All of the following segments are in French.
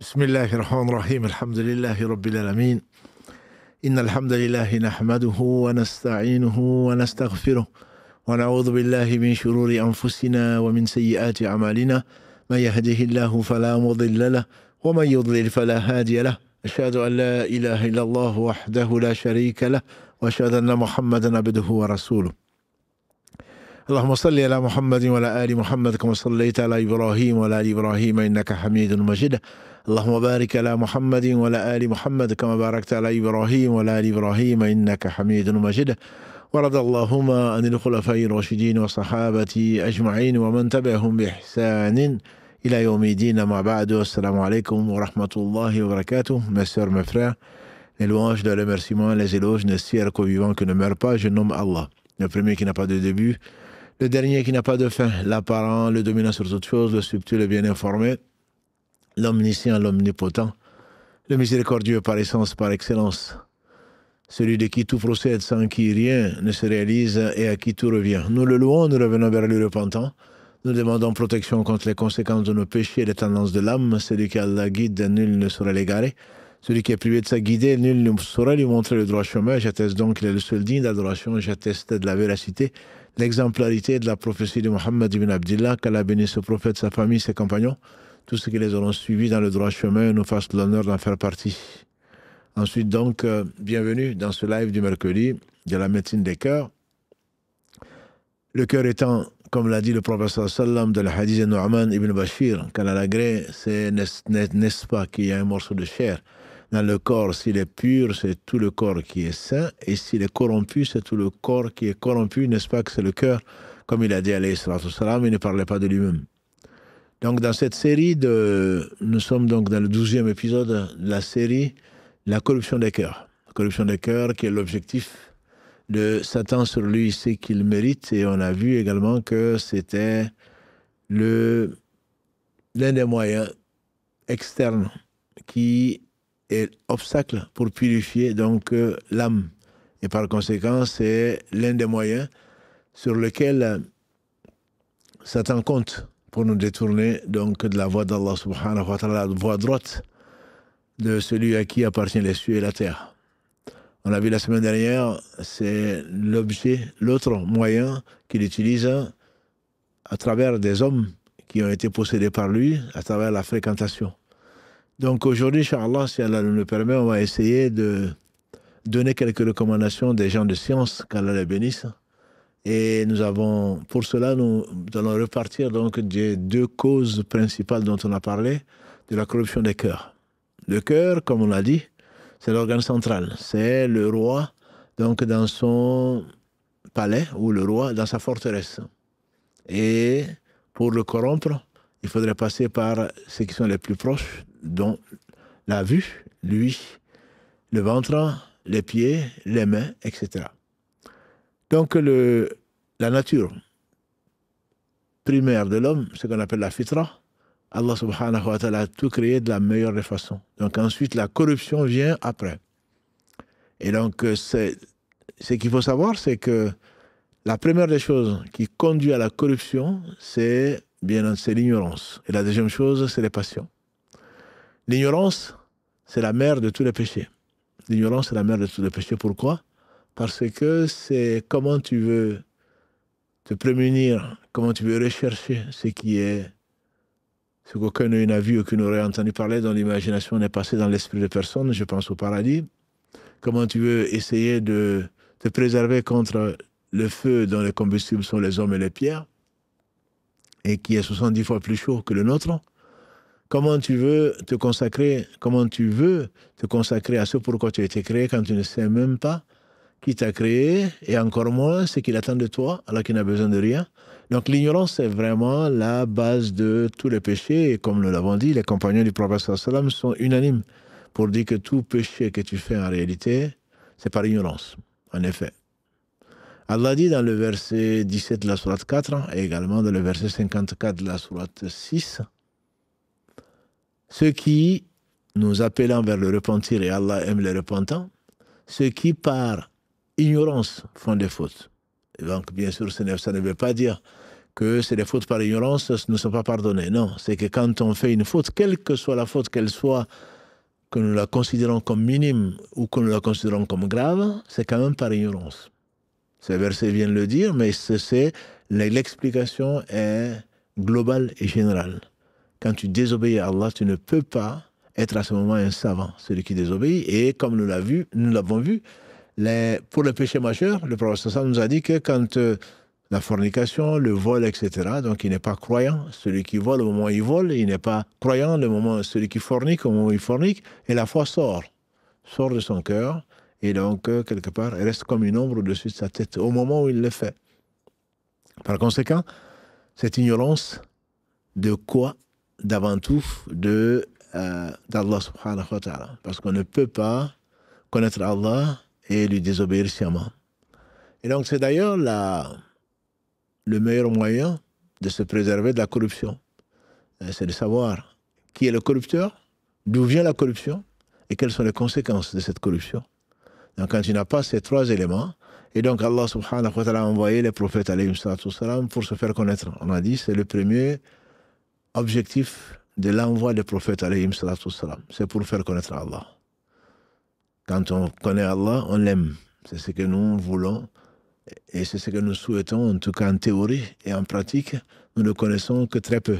بسم الله الرحمن الرحيم الحمد لله رب العالمين إن الحمد لله نحمده ونستعينه ونستغفره ونعوذ بالله من شرور أنفسنا ومن سيئات أعمالنا من يهده الله فلا مضل له ومن يضلل فلا هادي له أشهد أن لا إله إلا الله وحده لا شريك له وأشهد أن محمدا عبده ورسوله اللهم صل على محمد وعلى آل محمد كما صليت على إبراهيم وعلى آل إبراهيم إنك حميد مجيد اللهم بارك على محمد وعلى آل محمد كما باركت على إبراهيم وعلى آل إبراهيم إنك حميد مجيد ورضى اللهم عن الخلفاء الراشدين والصحابة أجمعين ومن تبعهم بإحسان إلى يوم الدين ما بعد السلام عليكم ورحمة الله وبركاته. Mes sœurs, mes frères, les louanges, les remerciements, les éloges ne cessent qu'au vivant qui ne meurt pas, je nomme Allah, le premier qui n'a pas de début, le dernier qui n'a pas de fin, l'apparent, le dominant sur toute chose, le subtil, le bien informé, l'omniscient, l'omnipotent, le miséricordieux par essence, par excellence, celui de qui tout procède, sans qui rien ne se réalise et à qui tout revient. Nous le louons, nous revenons vers lui repentant. Nous demandons protection contre les conséquences de nos péchés et les tendances de l'âme. Celui qui Allah guide, nul ne saurait l'égarer. Celui qui est privé de sa guidée, nul ne saurait lui montrer le droit chemin. J'atteste donc qu'il est le seul digne d'adoration. J'atteste de la véracité, l'exemplarité de la prophétie de Mohammed ibn Abdillah. Qu'Allah bénisse ce prophète, sa famille, ses compagnons, tous ceux qui les auront suivis dans le droit chemin, nous fassent l'honneur d'en faire partie. Ensuite donc, bienvenue dans ce live du mercredi de la médecine des cœurs. Le cœur étant, comme l'a dit le prophète sallam de la hadith de Nu'man ibn Bashir, qu'Allah l'agrée, c'est n'est-ce pas qu'il y a un morceau de chair dans le corps. S'il est pur, c'est tout le corps qui est saint, et s'il est corrompu, c'est tout le corps qui est corrompu, n'est-ce pas que c'est le cœur, comme il a dit alayhi salatu wassalam, il ne parlait pas de lui-même. Donc dans cette série, nous sommes donc dans le 12e épisode de la série La corruption des cœurs. La corruption des cœurs qui est l'objectif de Satan sur lui, c'est qu'il mérite, et on a vu également que c'était l'un des moyens externes qui est obstacle pour purifier donc l'âme. Et par conséquent, c'est l'un des moyens sur lequel Satan compte pour nous détourner donc de la voie d'Allah subhanahu wa ta'ala, la voie droite de celui à qui appartient les cieux et la terre. On l'a vu la semaine dernière, c'est l'autre moyen qu'il utilise à travers des hommes qui ont été possédés par lui, à travers la fréquentation. Donc aujourd'hui, Inch'Allah, si Allah nous le permet, on va essayer de donner quelques recommandations des gens de science, qu'Allah les bénisse. Et nous avons, pour cela, nous allons repartir donc des deux causes principales dont on a parlé, de la corruption des cœurs. Le cœur, comme on l'a dit, c'est l'organe central. C'est le roi, donc dans son palais, ou le roi dans sa forteresse. Et pour le corrompre, il faudrait passer par ceux qui sont les plus proches, dont la vue, lui, le ventre, les pieds, les mains, etc. Donc la nature primaire de l'homme, ce qu'on appelle la fitra, Allah subhanahu wa ta'ala a tout créé de la meilleure des façons. Donc ensuite, la corruption vient après. Et donc, ce qu'il faut savoir, c'est que la première des choses qui conduit à la corruption, c'est l'ignorance. Et la deuxième chose, c'est les passions. L'ignorance, c'est la mère de tous les péchés. L'ignorance, c'est la mère de tous les péchés. Pourquoi ? Parce que c'est comment tu veux te prémunir, comment tu veux rechercher ce qu'aucun œil n'a vu, aucun n'aurait entendu parler, dont l'imagination n'est passée dans l'esprit de personne, je pense au paradis. Comment tu veux essayer de te préserver contre le feu dont les combustibles sont les hommes et les pierres, et qui est 70 fois plus chaud que le nôtre. Comment tu veux te consacrer à ce pourquoi tu as été créé quand tu ne sais même pas qui t'a créé, et encore moins ce qu'il attend de toi, alors qu'il n'a besoin de rien. Donc l'ignorance, c'est vraiment la base de tous les péchés, et comme nous l'avons dit, les compagnons du prophète sallallahu alayhi wa sallam sont unanimes pour dire que tout péché que tu fais en réalité, c'est par ignorance, en effet. Allah dit dans le verset 17 de la sourate 4, et également dans le verset 54 de la sourate 6, ceux qui nous appellent vers le repentir, et Allah aime les repentants, ceux qui par ignorance font des fautes. Et donc, bien sûr, ça ne veut pas dire que c'est des fautes par ignorance ne sont pas pardonnées. Non, c'est que quand on fait une faute, quelle que soit la faute qu'elle soit, que nous la considérons comme minime ou que nous la considérons comme grave, c'est quand même par ignorance. Ces versets viennent le dire, mais l'explication est globale et générale. Quand tu désobéis à Allah, tu ne peux pas être à ce moment un savant, celui qui désobéit. Et comme nous l'avons vu, pour le péché majeur, le prophète nous a dit que quand la fornication, le vol, etc., donc il n'est pas croyant. Celui qui vole au moment où il vole, il n'est pas croyant. Celui qui fornique au moment où il fornique, et la foi sort de son cœur, et donc quelque part, elle reste comme une ombre au-dessus de sa tête au moment où il le fait. Par conséquent, cette ignorance de quoi? D'avant tout d'Allah subhanahu wa ta'ala. Parce qu'on ne peut pas connaître Allah et lui désobéir sciemment. Et donc c'est d'ailleurs le meilleur moyen de se préserver de la corruption. C'est de savoir qui est le corrupteur, d'où vient la corruption et quelles sont les conséquences de cette corruption. Donc quand tu n'as pas ces trois éléments, et donc Allah subhanahu wa ta'ala a envoyé les prophètes alayhim salatu wassalam pour se faire connaître. On a dit c'est le premier objectif de l'envoi des prophètes alayhim salatu wassalam. C'est pour faire connaître Allah. Quand on connaît Allah, on l'aime. C'est ce que nous voulons et c'est ce que nous souhaitons, en tout cas en théorie et en pratique, nous ne connaissons que très peu.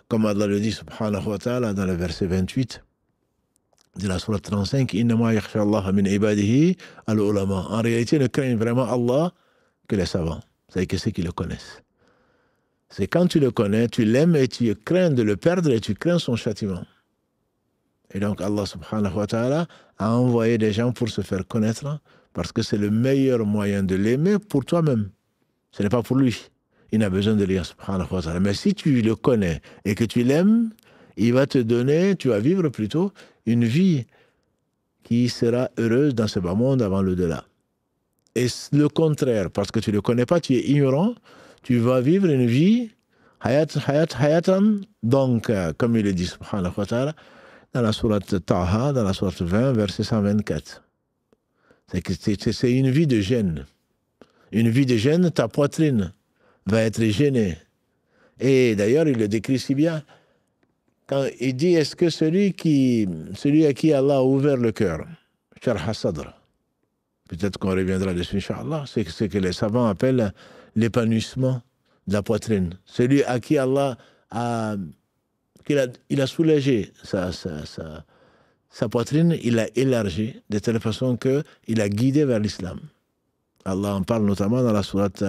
Comme Allah le dit subhanahu wa ta'ala dans le verset 28 de la sourate 35, Innama yakhsha Allah min ibadihi al-ulama. En réalité, ne craignent vraiment Allah que les savants, c'est-à-dire que ceux qui le connaissent. C'est quand tu le connais, tu l'aimes et tu crains de le perdre et tu crains son châtiment. Et donc Allah subhanahu wa ta'ala a envoyé des gens pour se faire connaître parce que c'est le meilleur moyen de l'aimer pour toi-même. Ce n'est pas pour lui. Il n'a besoin de lui subhanahu wa ta'ala. Mais si tu le connais et que tu l'aimes, il va te donner, tu vas vivre plutôt une vie qui sera heureuse dans ce bas monde avant l'au-delà. Et le contraire, parce que tu ne le connais pas, tu es ignorant, tu vas vivre une vie hayatan, donc, comme il le dit subhanahu wa ta'ala, dans la sourate Taha, dans la sourate 20, verset 124. C'est une vie de gêne. Une vie de gêne, ta poitrine va être gênée. Et d'ailleurs, il le décrit si bien. Quand il dit, est-ce que celui à qui Allah a ouvert le cœur, Sharh Sadr, peut-être qu'on reviendra dessus, Inch'Allah, c'est ce que les savants appellent l'épanouissement de la poitrine. Celui à qui Allah il a soulagé sa poitrine, il l'a élargi de telle façon qu'il a guidé vers l'islam. Allah en parle notamment dans la sourate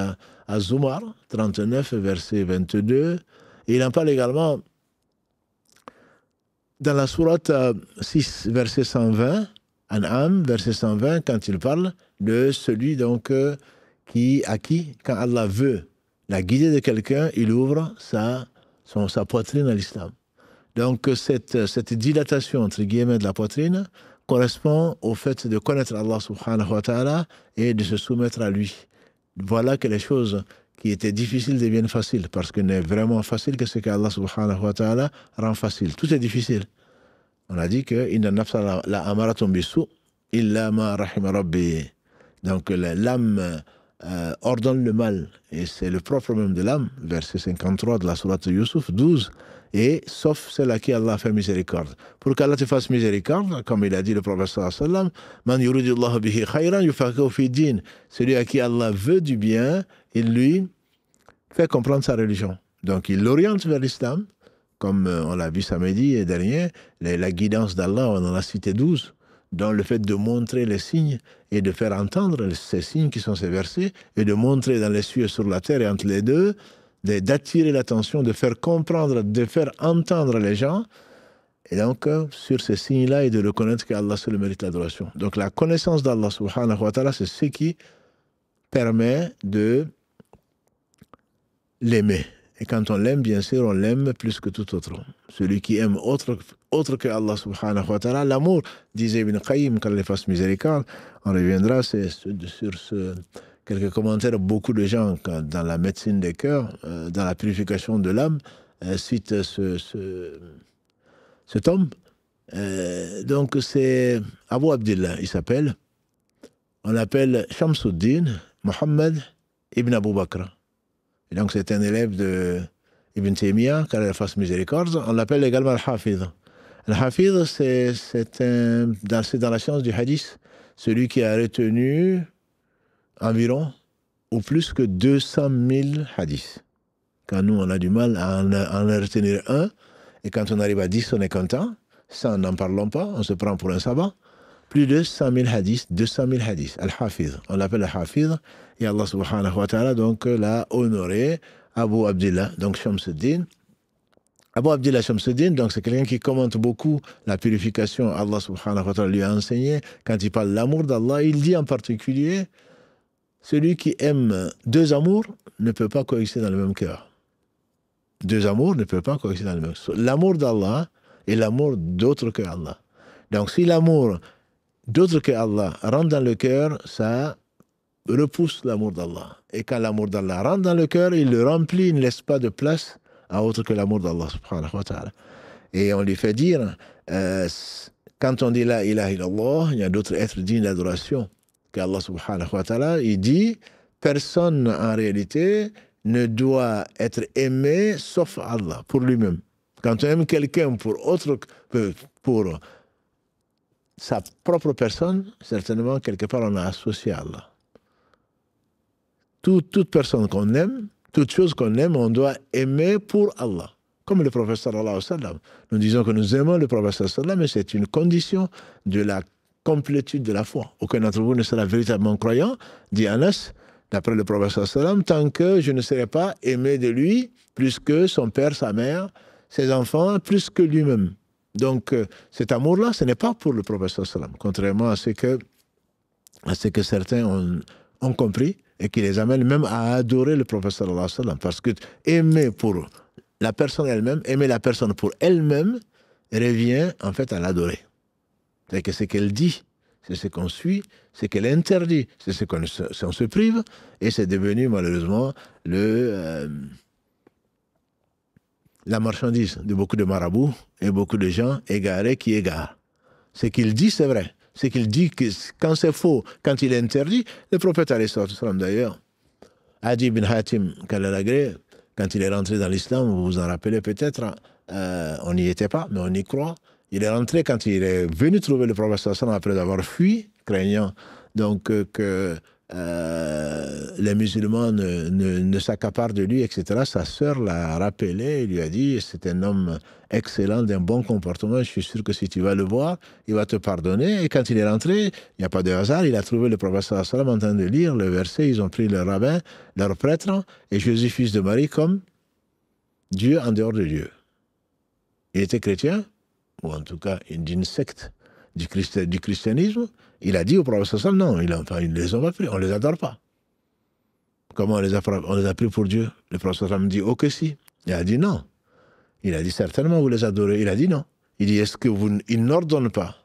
Az-Zumar, 39, verset 22. Et il en parle également dans la sourate 6, verset 120, An'am, verset 120, quand il parle de celui donc à qui, quand Allah veut la guider de quelqu'un, il ouvre sa poitrine à l'islam. Donc cette dilatation, entre guillemets, de la poitrine correspond au fait de connaître Allah subhanahu wa ta'ala et de se soumettre à lui. Voilà que les choses qui étaient difficiles deviennent faciles, parce qu'il n'est vraiment facile que ce qu'Allah subhanahu wa ta'ala rend facile. Tout est difficile. On a dit que inna nafsa la amaratun bisu illa ma rahima rabbi. Donc l'âme ordonne le mal, et c'est le propre même de l'âme, verset 53 de la sourate Yusuf 12, et sauf celle à qui Allah fait miséricorde. Pour qu'Allah te fasse miséricorde, comme il a dit le prophète sallallahu alayhi wa sallam, man yuridillahu bihi khayran yufaqihu fi din. Celui à qui Allah veut du bien, il lui fait comprendre sa religion. Donc il l'oriente vers l'islam, comme on l'a vu samedi dernier, la guidance d'Allah, on en a cité 12, dans le fait de montrer les signes et de faire entendre ces signes qui sont ces versets, et de montrer dans les cieux et sur la terre et entre les deux, d'attirer l'attention, de faire comprendre, de faire entendre les gens, et donc sur ces signes-là, et de reconnaître qu'Allah seul mérite l'adoration. Donc la connaissance d'Allah subhanahu wa ta'ala, c'est ce qui permet de l'aimer. Et quand on l'aime, bien sûr, on l'aime plus que tout autre. Celui qui aime autre que Allah subhanahu wa ta'ala, l'amour, disait Ibn Qayyim, qu'Allah fasse miséricorde, on reviendra sur quelques commentaires. Beaucoup de gens, dans la médecine des cœurs, dans la purification de l'âme, citent ce tome. Donc c'est Abu Abdillah, il s'appelle. On l'appelle Shamsuddin Muhammad ibn Abu Bakr. Et donc c'est un élève de Ibn Taymiyyah, qu'Allah fasse miséricorde. On l'appelle également Al-Hafidh. Al-Hafidh, c'est dans la science du hadith, celui qui a retenu environ ou plus que 200 000 hadiths. Quand nous, on a du mal à en retenir un, et quand on arrive à 10, on est content. Ça, n'en parlons pas, on se prend pour un savant. Plus de 100 000 hadiths, 200 000 hadiths. Al-Hafidh, on l'appelle Al-Hafidh, et Allah subhanahu wa ta'ala donc l'a honoré, Abu Abdillah, donc Shamsuddin. Abu Abdillah Shamsuddin, donc c'est quelqu'un qui commente beaucoup la purification. Allah subhanahu wa ta'ala lui a enseigné. Quand il parle de l'amour d'Allah, il dit en particulier, celui qui aime deux amours ne peut pas coexister dans le même cœur. Deux amours ne peuvent pas coexister dans le même cœur. L'amour d'Allah et l'amour d'autre que Allah. Donc si l'amour d'autre que Allah rentre dans le cœur, ça repousse l'amour d'Allah. Et quand l'amour d'Allah rentre dans le cœur, il le remplit, il ne laisse pas de place à autre que l'amour d'Allah subhanahu wa ta'ala. Et on lui fait dire, quand on dit la ilaha illallah, il y a d'autres êtres dignes d'adoration qu'Allah subhanahu wa ta'ala. Il dit, personne en réalité ne doit être aimé sauf Allah, pour lui-même. Quand on aime quelqu'un pour sa propre personne, certainement, quelque part, on a associé à Allah. Toute personne qu'on aime, toute chose qu'on aime, on doit aimer pour Allah. Comme le prophète sallallahu alayhi wa sallam. Nous disons que nous aimons le prophète sallallahu alayhi wa sallam, mais c'est une condition de la complétude de la foi. Aucun d'entre vous ne sera véritablement croyant, dit Anas, d'après le prophète sallallahu alayhi wa sallam, tant que je ne serai pas aimé de lui plus que son père, sa mère, ses enfants, plus que lui-même. Donc, cet amour-là, ce n'est pas pour le prophète sallallahu alayhi wa sallam, contrairement à ce que certains ont compris et qui les amènent même à adorer le prophète sallallahu alayhi wa sallam. Parce que aimer pour la personne elle-même, aimer la personne pour elle-même, revient en fait à l'adorer. C'est que ce qu'elle dit, c'est ce qu'on suit, c'est qu'elle interdit, c'est ce qu'on se prive, et c'est devenu malheureusement la marchandise de beaucoup de marabouts et beaucoup de gens égarés qui égarent. Ce qu'il dit, c'est vrai. Ce qu'il dit, que quand c'est faux, quand il interdit, le prophète alayhi salam d'ailleurs, Adi ibn Hatim Kalalagré, quand il est rentré dans l'islam, vous vous en rappelez peut-être, on n'y était pas, mais on y croit. Il est rentré quand il est venu trouver le prophète sallam après avoir fui, craignant donc que les musulmans ne s'accaparent de lui, etc. Sa sœur l'a rappelé, il lui a dit, c'est un homme excellent, d'un bon comportement, je suis sûr que si tu vas le voir, il va te pardonner. Et quand il est rentré, il n'y a pas de hasard, il a trouvé le prophète sallam en train de lire le verset, ils ont pris leur rabbin, leur prêtre, et Jésus, fils de Marie, comme Dieu en dehors de Dieu. Il était chrétien, ou en tout cas d'une secte du christianisme. Il a dit au prophète sallam, non, ils ne les ont pas pris, on ne les adore pas. Comment on les a pris pour Dieu? Le prophète sallam dit, oh que si. Il a dit non. Il a dit, certainement vous les adorez. Il a dit non. Il dit, est-ce que ils n'ordonnent pas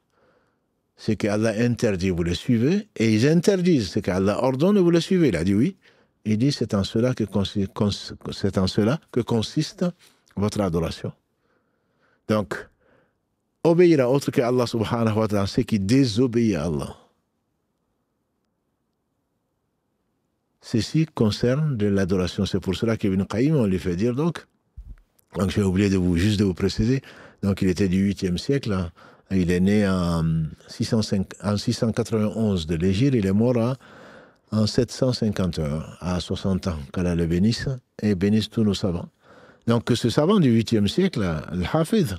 ce qu'Allah interdit, vous les suivez, et ils interdisent ce qu'Allah ordonne, et vous les suivez? Il a dit oui. Il dit, c'est en cela que consiste votre adoration. Donc, obéir à autre que Allah subhanahu wa ta'ala, c'est qui désobéit à Allah. Ceci concerne de l'adoration. C'est pour cela qu'Ibn Qayyim, on lui fait dire donc j'ai oublié juste de vous préciser, donc il était du 8e siècle, hein. Il est né en 691 de l'Hégire, il est mort en 751, à 60 ans, qu'Allah le bénisse, et bénisse tous nos savants. Donc ce savant du 8e siècle, Al-Hafidh,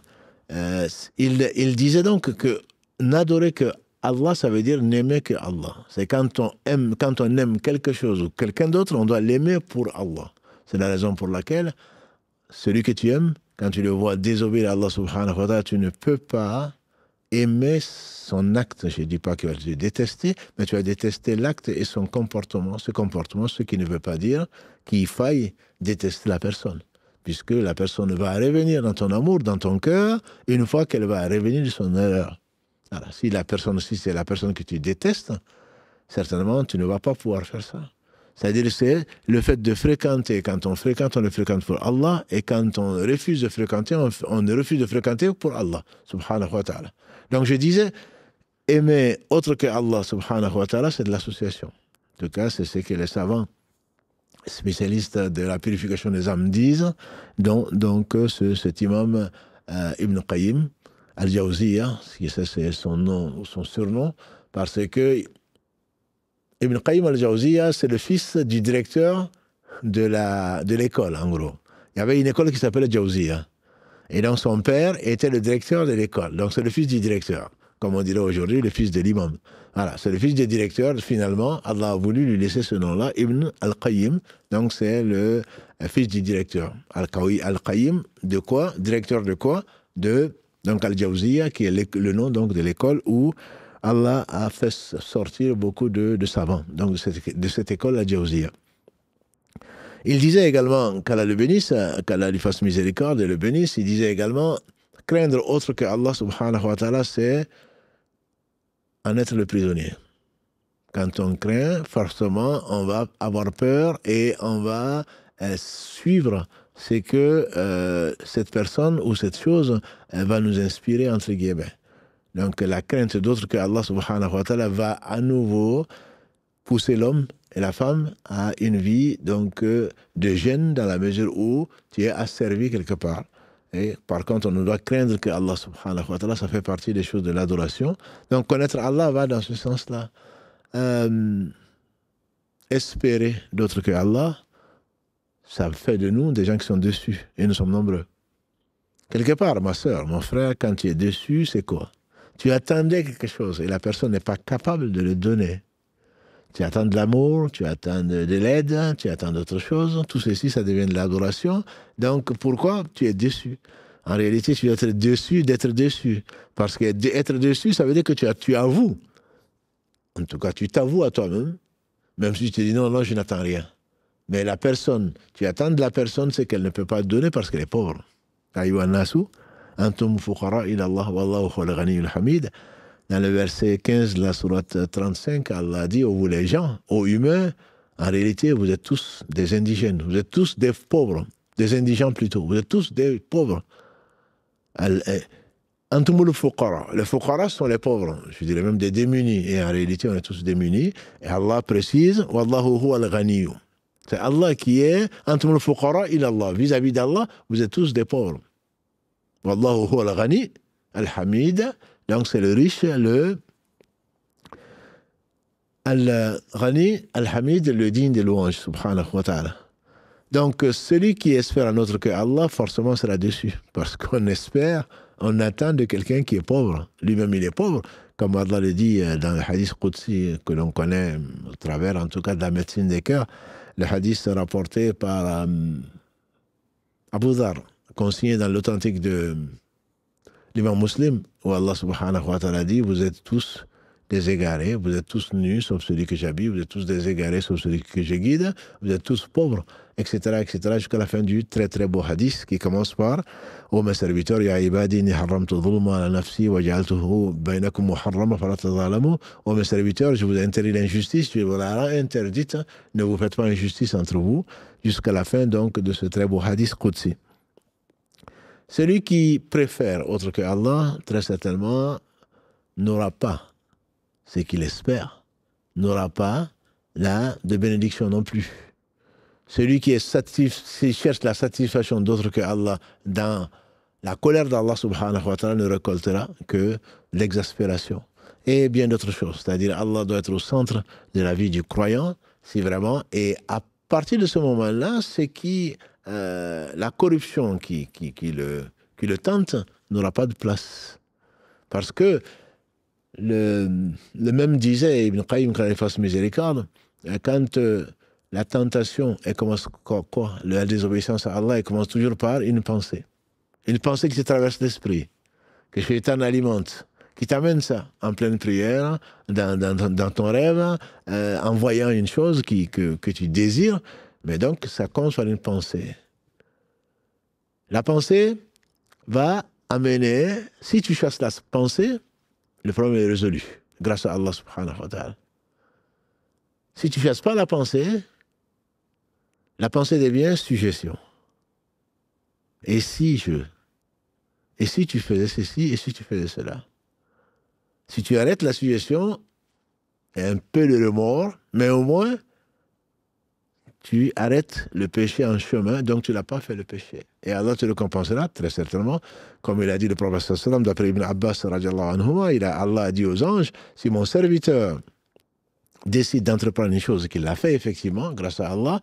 il disait donc que n'adorer que Allah, ça veut dire n'aimer que Allah. C'est quand on aime quelque chose ou quelqu'un d'autre, on doit l'aimer pour Allah. C'est la raison pour laquelle celui que tu aimes, quand tu le vois désobéir à Allah subhanahu wa ta'ala, tu ne peux pas aimer son acte. Je ne dis pas que tu vas le détester, mais tu vas détester l'acte et son comportement. Ce qui ne veut pas dire qu'il faille détester la personne. Puisque la personne va revenir dans ton amour, dans ton cœur, une fois qu'elle va revenir de son erreur. Alors, si c'est la personne que tu détestes, certainement, tu ne vas pas pouvoir faire ça. C'est-à-dire, c'est le fait de fréquenter. Quand on fréquente, on le fréquente pour Allah. Et quand on refuse de fréquenter, on refuse de fréquenter pour Allah, subhanahu wa ta'ala. Donc, je disais, aimer autre que Allah, subhanahu wa ta'ala, c'est de l'association. En tout cas, c'est ce que les savants spécialistes de la purification des âmes disent, donc cet imam Ibn Qayyim al-Jawziyya, c'est son nom ou son surnom, parce que Ibn Qayyim al-Jawziyya, c'est le fils du directeur de l'école, en gros. Il y avait une école qui s'appelait Jawziyya. Et donc son père était le directeur de l'école. Donc c'est le fils du directeur. Comme on dirait aujourd'hui, le fils de l'imam. Voilà, c'est le fils du directeur. Finalement, Allah a voulu lui laisser ce nom-là, Ibn al-Qayyim. Donc c'est le fils du directeur. Al-Qayyim, de quoi? Directeur de quoi? Donc Al-Jawziyya, qui est le nom donc, de l'école où Allah a fait sortir beaucoup de savants. Donc de cette école, Al-Jawziyya. Il disait également, qu'Allah le bénisse, qu'Allah lui fasse miséricorde et le bénisse, il disait également, craindre autre que Allah subhanahu wa ta'ala, c'est en être le prisonnier. Quand on craint, forcément, on va avoir peur et on va suivre ce que cette personne ou cette chose va nous inspirer, entre guillemets. Donc la crainte d'autre que Allah subhanahu wa ta'ala va à nouveau pousser l'homme et la femme à une vie donc, de gêne dans la mesure où tu es asservi quelque part. Et par contre, on ne doit craindre que Allah subhanahu wa ta'ala, ça fait partie des choses de l'adoration. Donc connaître Allah va dans ce sens-là. Espérer d'autres que Allah, ça fait de nous des gens qui sont déçus. Et nous sommes nombreux. Quelque part, ma soeur, mon frère, quand tu es déçu, c'est quoi? Tu attendais quelque chose et la personne n'est pas capable de le donner. Tu attends de l'amour, tu attends de l'aide, tu attends d'autres choses. Tout ceci, ça devient de l'adoration. Donc, pourquoi tu es déçu? En réalité, tu dois être déçu d'être déçu. Parce que être déçu, ça veut dire que tu avoues. En tout cas, tu t'avoues à toi-même. Même si tu te dis non, non, je n'attends rien. Mais la personne, tu attends de la personne, c'est qu'elle ne peut pas donner parce qu'elle est pauvre. Ayyuhan nasu, antum fuqara ila Allah, wallahu huwal ghaniyyul hamid. Dans le verset 15 de la sourate 35, Allah dit, oh vous les gens, ô humains, en réalité, vous êtes tous des indigènes, vous êtes tous des pauvres, des indigents plutôt, vous êtes tous des pauvres. Antumul fuqara. Les fuqara sont les pauvres, je dirais même des démunis, et en réalité, on est tous démunis. Et Allah précise, wallahu huwal ghaniyyu. C'est Allah qui est, antumul fuqara ila Allah. Vis-à-vis d'Allah, vous êtes tous des pauvres. Wallahu huwal ghani, al-hamid. Donc c'est le riche, le Al-Ghani, Al-Hamid, le digne des louanges, subhanahu wa ta'ala. Donc celui qui espère un autre que Allah, forcément sera déçu. Parce qu'on espère, on attend de quelqu'un qui est pauvre. Lui-même, il est pauvre. Comme Allah le dit dans le hadith Qudsi, que l'on connaît au travers, en tout cas, de la médecine des cœurs. Le hadith rapporté par Abu Dhar, consigné dans l'authentique de l'imam Muslim, où Allah subhanahu wa ta'ala dit, vous êtes tous des égarés, vous êtes tous nus, sauf celui que j'habille, vous êtes tous des égarés, sauf celui que je guide, vous êtes tous pauvres, etc., jusqu'à la fin du très très beau hadith qui commence par ô mes serviteurs, ya ibadi, inni haramtu dhulma ala nafsi, wa ja'altuhu bainakum muharrama fala tadhalamu. Ô mes serviteurs, je vous ai interdit l'injustice, je vous l'ai interdite, ne vous faites pas injustice entre vous, jusqu'à la fin donc de ce très beau hadith Qudsi. Celui qui préfère autre que Allah, très certainement, n'aura pas ce qu'il espère, n'aura pas de bénédiction non plus. Celui qui cherche la satisfaction d'autre que Allah dans la colère d'Allah subhanahu wa ta'ala ne récoltera que l'exaspération et bien d'autres choses. C'est-à-dire Allah doit être au centre de la vie du croyant, si vraiment, et à partir de ce moment-là, c'est qui la corruption qui le tente n'aura pas de place. Parce que le même disait Ibn Qayyim, quand il fasse miséricorde, quand la tentation, elle commence quoi? La désobéissance à Allah, elle commence toujours par une pensée. Une pensée qui te traverse l'esprit, que Shaitan alimente, qui t'amène ça en pleine prière, dans ton rêve, en voyant une chose que tu désires. Mais donc, ça commence par une pensée. La pensée va amener, si tu chasses la pensée, le problème est résolu, grâce à Allah subhanahu wa ta'ala. Si tu ne chasses pas la pensée devient suggestion. Et si tu faisais ceci, et si tu faisais cela. Si tu arrêtes la suggestion, il y a un peu de remords, mais au moins, tu arrêtes le péché en chemin, donc tu n'as pas fait le péché. Et Allah te le compensera, très certainement. Comme il a dit le prophète sallallahu alayhi wa sallam, d'après Ibn Abbas, Allah a dit aux anges, si mon serviteur décide d'entreprendre une chose qu'il a fait effectivement, grâce à Allah,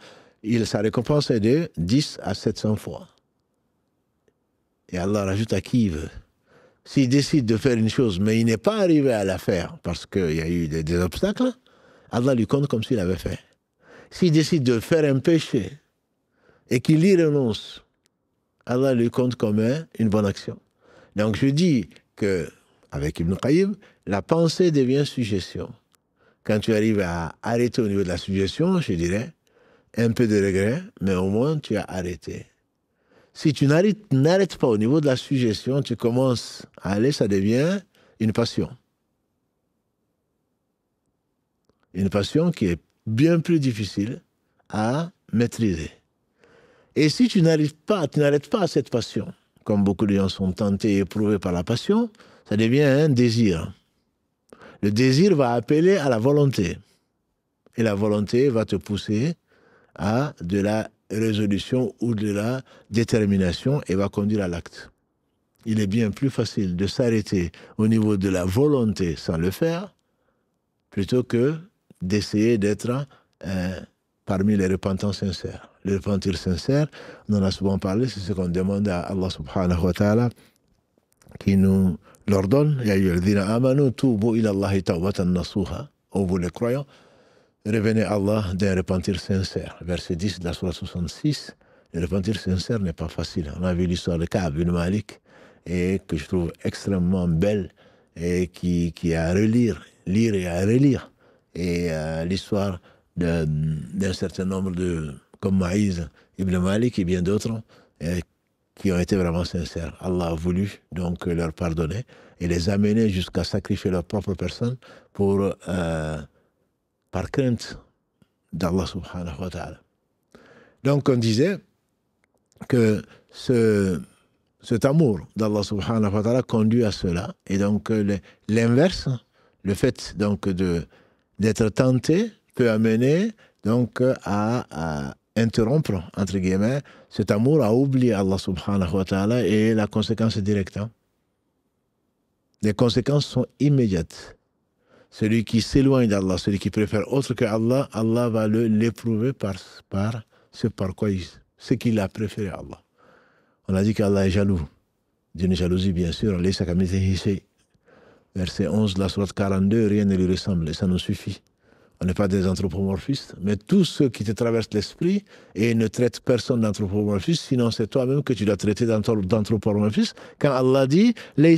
sa récompense est de 10 à 700 fois. Et Allah rajoute à qui il veut. S'il décide de faire une chose, mais il n'est pas arrivé à la faire parce qu'il y a eu des obstacles, Allah lui compte comme s'il avait fait. S'il décide de faire un péché et qu'il y renonce, Allah lui compte comme une bonne action. Donc je dis que, avec Ibn Qayyim, la pensée devient suggestion. Quand tu arrives à arrêter au niveau de la suggestion, je dirais, un peu de regret, mais au moins tu as arrêté. Si tu n'arrêtes pas au niveau de la suggestion, tu commences à aller, ça devient une passion. Une passion qui est bien plus difficile à maîtriser. Et si tu n'arrêtes pas à cette passion, comme beaucoup de gens sont tentés et éprouvés par la passion, ça devient un désir. Le désir va appeler à la volonté. Et la volonté va te pousser à de la résolution ou de la détermination et va conduire à l'acte. Il est bien plus facile de s'arrêter au niveau de la volonté sans le faire, plutôt que d'essayer d'être parmi les repentants sincères. Le repentir sincère, on en a souvent parlé, c'est ce qu'on demande à Allah subhanahu wa ta'ala, qui nous l'ordonne. Ya ayyuhalladhina amanu tubu ila Allahi tawbatan nasuha. Ô vous les croyants, revenez à Allah d'un repentir sincère. Verset 10 de la sourate 66. Le repentir sincère n'est pas facile. On a vu l'histoire de Ka'b ibn Malik, et que je trouve extrêmement belle, et qui a à lire et à relire. Et l'histoire d'un certain nombre de, comme Maïz ibn Malik et bien d'autres, qui ont été vraiment sincères. Allah a voulu donc leur pardonner et les amener jusqu'à sacrifier leur propre personne pour, par crainte d'Allah subhanahu wa ta'ala. Donc on disait que cet amour d'Allah subhanahu wa ta'ala conduit à cela. Et donc l'inverse, le fait donc d'être tenté peut amener donc à interrompre, entre guillemets, cet amour, à oublier Allah subhanahu wa ta'ala, et la conséquence est directe. Hein. Les conséquences sont immédiates. Celui qui s'éloigne d'Allah, celui qui préfère autre que Allah, Allah va l'éprouver par ce par quoi ce qu'il a préféré à Allah. On a dit qu'Allah est jaloux. D'une jalousie, bien sûr. Verset 11 de la sourate 42, rien ne lui ressemble, et ça nous suffit. On n'est pas des anthropomorphistes, mais tous ceux qui te traversent l'esprit et ne traitent personne d'anthropomorphiste, sinon c'est toi-même que tu dois traiter d'anthropomorphiste. Quand Allah dit « rien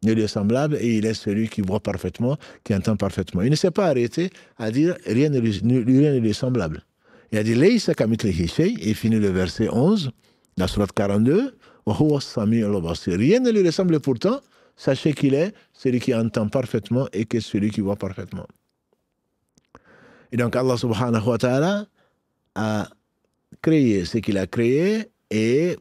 ne lui est semblable, et il est celui qui voit parfaitement, qui entend parfaitement. » Il ne s'est pas arrêté à dire « rien ne lui est semblable ». Il a dit « Laysa kamithlihi shay » et finit le verset 11, la sourate 42, « Rien ne lui ressemble pourtant. Sachez qu'il est celui qui entend parfaitement et que celui qui voit parfaitement. » Et donc Allah subhanahu wa ta'ala a créé ce qu'il a créé, et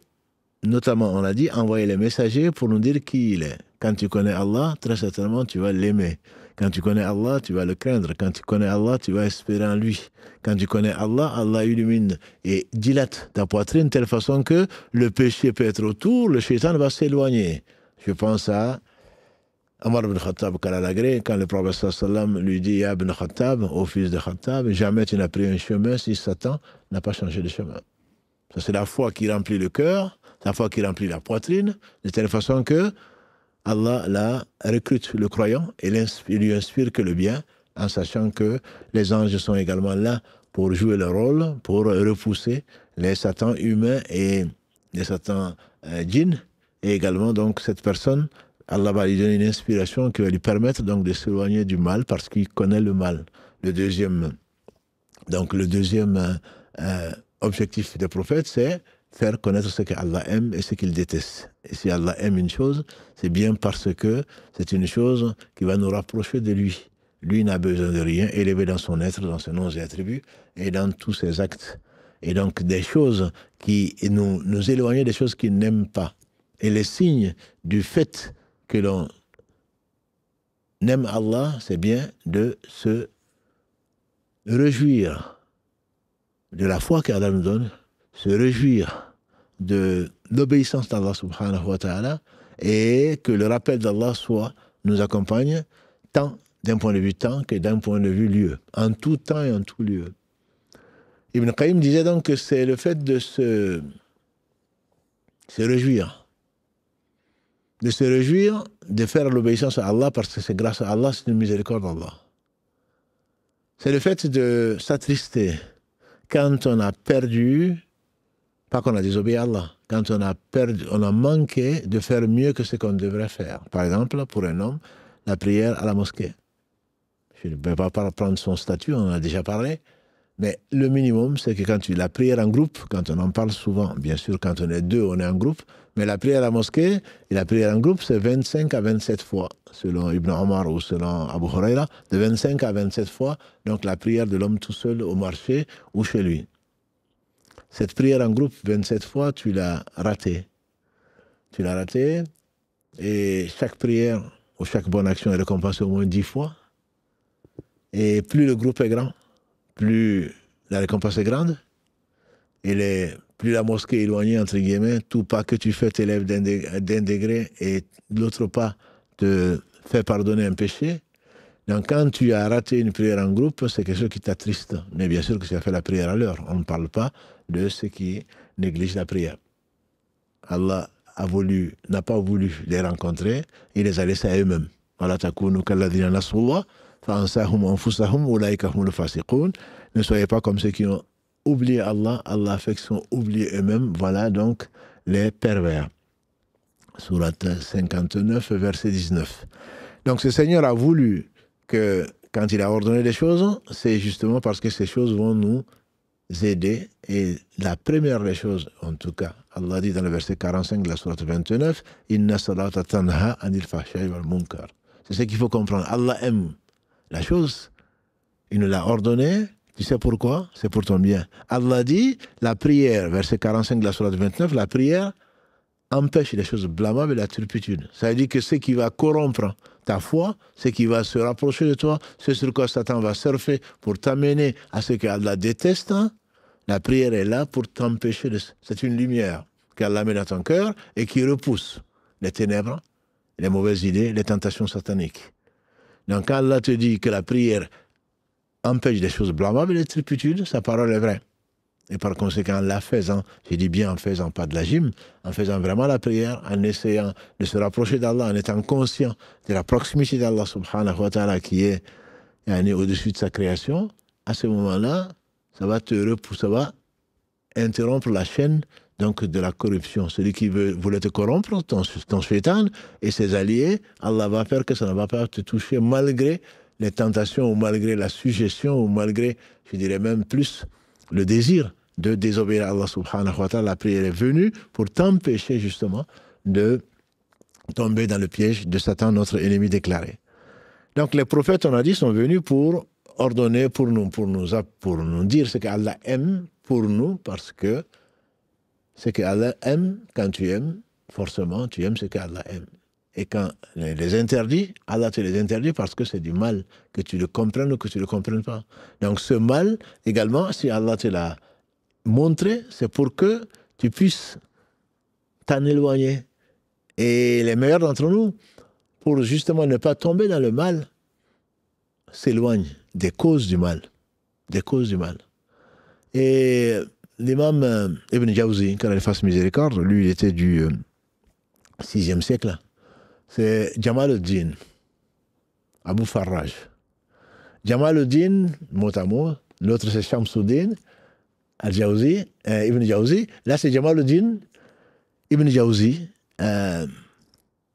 notamment, on a dit, envoyer les messagers pour nous dire qui il est. Quand tu connais Allah, très certainement tu vas l'aimer. Quand tu connais Allah, tu vas le craindre. Quand tu connais Allah, tu vas espérer en lui. Quand tu connais Allah, Allah illumine et dilate ta poitrine de telle façon que le péché peut être autour, le shaitan va s'éloigner. Je pense à Omar ibn Khattab Kalalagré, quand le prophète sallam lui dit « Ya ibn Khattab, ô fils de Khattab, jamais tu n'as pris un chemin si Satan n'a pas changé de chemin. » Ça, c'est la foi qui remplit le cœur, la foi qui remplit la poitrine, de telle façon que Allah recrute le croyant et lui inspire que le bien, en sachant que les anges sont également là pour jouer leur rôle, pour repousser les satans humains et les satans djinns. Et également, donc, cette personne, Allah va lui donner une inspiration qui va lui permettre donc de s'éloigner du mal parce qu'il connaît le mal. Le deuxième objectif des prophètes, c'est faire connaître ce qu'Allah aime et ce qu'il déteste. Et si Allah aime une chose, c'est bien parce que c'est une chose qui va nous rapprocher de lui. Lui n'a besoin de rien, élevé dans son être, dans ses noms et attributs, et dans tous ses actes. Et donc des choses qui nous éloignent des choses qu'il n'aime pas. Et les signes du fait que l'on aime Allah, c'est bien de se réjouir de la foi qu'Allah nous donne, se réjouir de l'obéissance d'Allah subhanahu wa ta'ala, et que le rappel d'Allah nous accompagne tant d'un point de vue temps que d'un point de vue lieu, en tout temps et en tout lieu. Ibn Qayyim disait donc que c'est le fait de se réjouir, de faire l'obéissance à Allah, parce que c'est grâce à Allah, c'est une miséricorde d'Allah. C'est le fait de s'attrister quand on a perdu, pas qu'on a désobéi à Allah, quand on a perdu, on a manqué de faire mieux que ce qu'on devrait faire. Par exemple, pour un homme, la prière à la mosquée. Je ne vais pas prendre son statut, on en a déjà parlé, mais le minimum, c'est que quand la prière en groupe, quand on en parle souvent, bien sûr, quand on est deux, on est en groupe, mais la prière à la mosquée et la prière en groupe, c'est 25 à 27 fois, selon Ibn Omar ou selon Abu Huraira, de 25 à 27 fois, donc la prière de l'homme tout seul au marché ou chez lui. Cette prière en groupe, 27 fois, tu l'as ratée. Tu l'as ratée, et chaque prière ou chaque bonne action est récompensée au moins 10 fois. Et plus le groupe est grand, plus la récompense est grande, et plus la mosquée est éloignée, entre guillemets, tout pas que tu fais t'élève d'un degré, et l'autre pas te fait pardonner un péché. Donc quand tu as raté une prière en groupe, c'est quelque chose qui t'attriste. Mais bien sûr que tu as fait la prière à l'heure. On ne parle pas de ceux qui négligent la prière. Allah n'a pas voulu les rencontrer, il les a laissés à eux-mêmes. Ne soyez pas comme ceux qui ont oublié Allah, Allah a fait qu'ils sont oubliés eux-mêmes. Voilà donc les pervers. Surat 59, verset 19. Donc ce Seigneur a voulu que, quand il a ordonné les choses, c'est justement parce que ces choses vont nous aider. Et la première des choses, en tout cas, Allah dit dans le verset 45 de la sourate 29, Inna salata tanha anil fahsha'i wal munkar. C'est ce qu'il faut comprendre. Allah aime la chose, il nous l'a ordonné. Tu sais pourquoi? C'est pour ton bien. Allah dit, la prière, verset 45 de la sourate 29, la prière empêche les choses blâmables et la turpitude. Ça veut dire que ce qui va corrompre ta foi, ce qui va se rapprocher de toi, ce sur quoi Satan va surfer pour t'amener à ce qu'Allah déteste, la prière est là pour t'empêcher de... C'est une lumière qu'Allah met dans ton cœur et qui repousse les ténèbres, les mauvaises idées, les tentations sataniques. Donc quand Allah te dit que la prière empêche des choses blâmables et des turpitudes, sa parole est vraie. Et par conséquent, en la faisant, je dis bien en faisant pas de la gym, en faisant vraiment la prière, en essayant de se rapprocher d'Allah, en étant conscient de la proximité d'Allah subhanahu wa ta'ala qui est au-dessus de sa création, à ce moment-là, ça va te repousser, ça va interrompre la chaîne donc, de la corruption. Celui qui voulait te corrompre, ton shaitan et ses alliés, Allah va faire que ça ne va pas te toucher malgré les tentations ou malgré la suggestion ou malgré, je dirais même plus, le désir de désobéir à Allah subhanahu wa ta'ala. La prière est venue pour t'empêcher justement de tomber dans le piège de Satan, notre ennemi déclaré. Donc les prophètes, on a dit, sont venus pour ordonner, pour nous dire ce qu'Allah aime pour nous, parce que ce qu'Allah aime, quand tu aimes, forcément, tu aimes ce qu'Allah aime. Et quand les interdit, Allah te les interdit parce que c'est du mal, que tu le comprennes ou que tu ne le comprennes pas. Donc ce mal, également, si Allah te l'a montré, c'est pour que tu puisses t'en éloigner. Et les meilleurs d'entre nous, pour justement ne pas tomber dans le mal, s'éloignent des causes du mal. Des causes du mal. Et l'imam Ibn Jawzi, qu'Allah fasse miséricorde, lui, il était du 6e siècle. C'est Jamaluddin, Abu Farraj. Jamaluddin, mot à mot, l'autre c'est Shamsuddin, Al-Jawzi, Ibn Jawzi. Là c'est Jamaluddin, Ibn Jawzi.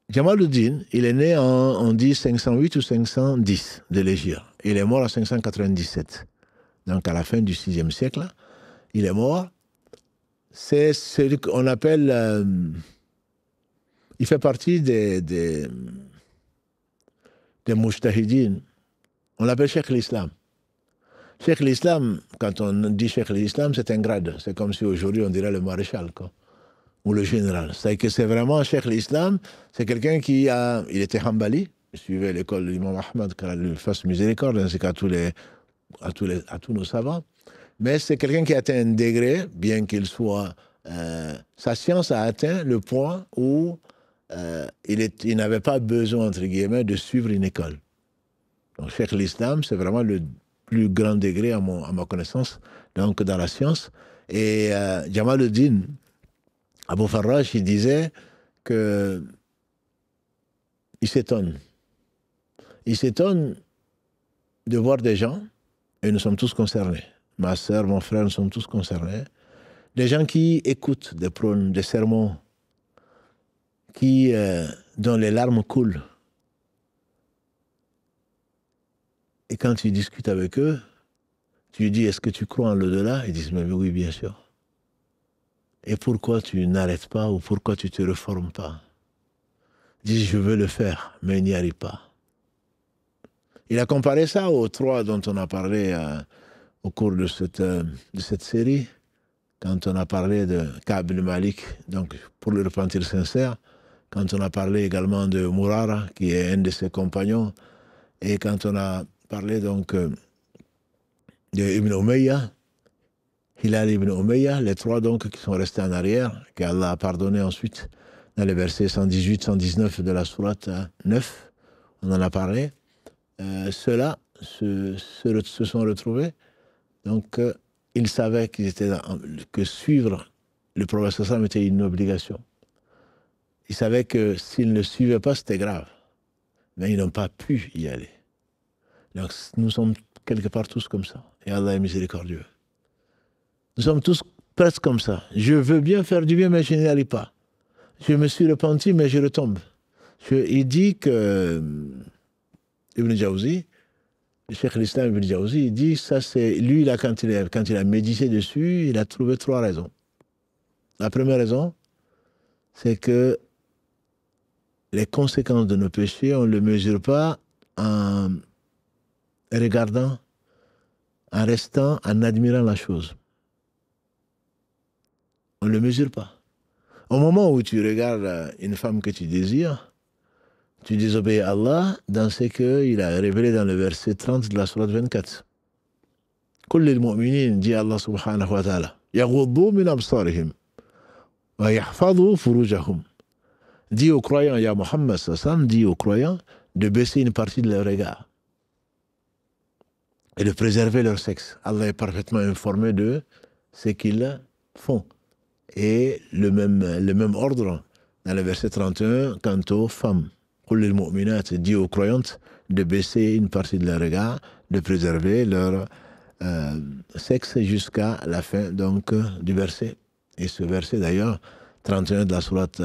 Jamaluddin, il est né on dit 508 ou 510 de l'Hégire. Il est mort en 597. Donc à la fin du 6e siècle, il est mort. C'est ce qu'on appelle... il fait partie des mujtahidines. On l'appelle Cheikh l'Islam. Cheikh l'Islam, quand on dit Cheikh l'Islam, c'est un grade. C'est comme si aujourd'hui on dirait le maréchal, quoi, ou le général. C'est que c'est vraiment Cheikh l'Islam, c'est quelqu'un il était Hanbali, il suivait l'école de l'imam Ahmad, qu'Allah lui fasse miséricorde, ainsi qu'à tous les à tous nos savants, mais c'est quelqu'un qui a atteint un degré, bien qu'il soit... sa science a atteint le point où il n'avait pas besoin, entre guillemets, de suivre une école. Donc, Cheikh l'Islam, c'est vraiment le plus grand degré à ma connaissance, donc dans la science. Et Jamaluddin Abu Farraj, il disait que il s'étonne. Il s'étonne de voir des gens, et nous sommes tous concernés. Ma sœur, mon frère, nous sommes tous concernés. Des gens qui écoutent des prônes, des sermons, dont les larmes coulent. Et quand tu discutes avec eux, tu lui dis, est-ce que tu crois en l'au-delà? Ils disent, mais oui, bien sûr. Et pourquoi tu n'arrêtes pas ou pourquoi tu ne te reformes pas? Ils disent, je veux le faire, mais il n'y arrive pas. Il a comparé ça aux trois dont on a parlé au cours de cette série, quand on a parlé de Ka'b ibn Malik, donc pour le repentir sincère, quand on a parlé également de Murara, qui est un de ses compagnons, et quand on a parlé donc de Ibn Umayya, Hilal ibn Umayya, les trois donc qui sont restés en arrière, qu'Allah a pardonné ensuite dans les versets 118-119 de la sourate 9, on en a parlé. Ceux-là se sont retrouvés, donc ils savaient que suivre le prophète sallam était une obligation. Ils savaient que s'ils ne suivaient pas, c'était grave. Mais ils n'ont pas pu y aller. Donc nous sommes quelque part tous comme ça. Et Allah est miséricordieux. Nous sommes tous presque comme ça. Je veux bien faire du bien, mais je n'y arrive pas. Je me suis repenti, mais je retombe. Il dit que Ibn Jawzi, le Cheikh l'Islam Ibn Jawzi, il dit ça c'est lui là quand il a médité dessus, il a trouvé trois raisons. La première raison, c'est que les conséquences de nos péchés, on ne le mesure pas en regardant, en restant, en admirant la chose. On ne le mesure pas. Au moment où tu regardes une femme que tu désires, tu désobéis à Allah dans ce qu'il a révélé dans le verset 30 de la sourate 24. كل المؤمنين dit Allah subhanahu wa ta'ala يغضوا من أبصارهم ويحفظوا فروجهم. Dis aux croyants, ya Muhammad sallam, dit aux croyants de baisser une partie de leur regard et de préserver leur sexe. Allah est parfaitement informé de ce qu'ils font. Et le même ordre dans le verset 31 quant aux femmes. قل للمؤمنات dit aux croyantes de baisser une partie de leur regard, de préserver leur sexe jusqu'à la fin donc du verset. Et ce verset d'ailleurs, 31 de la sourate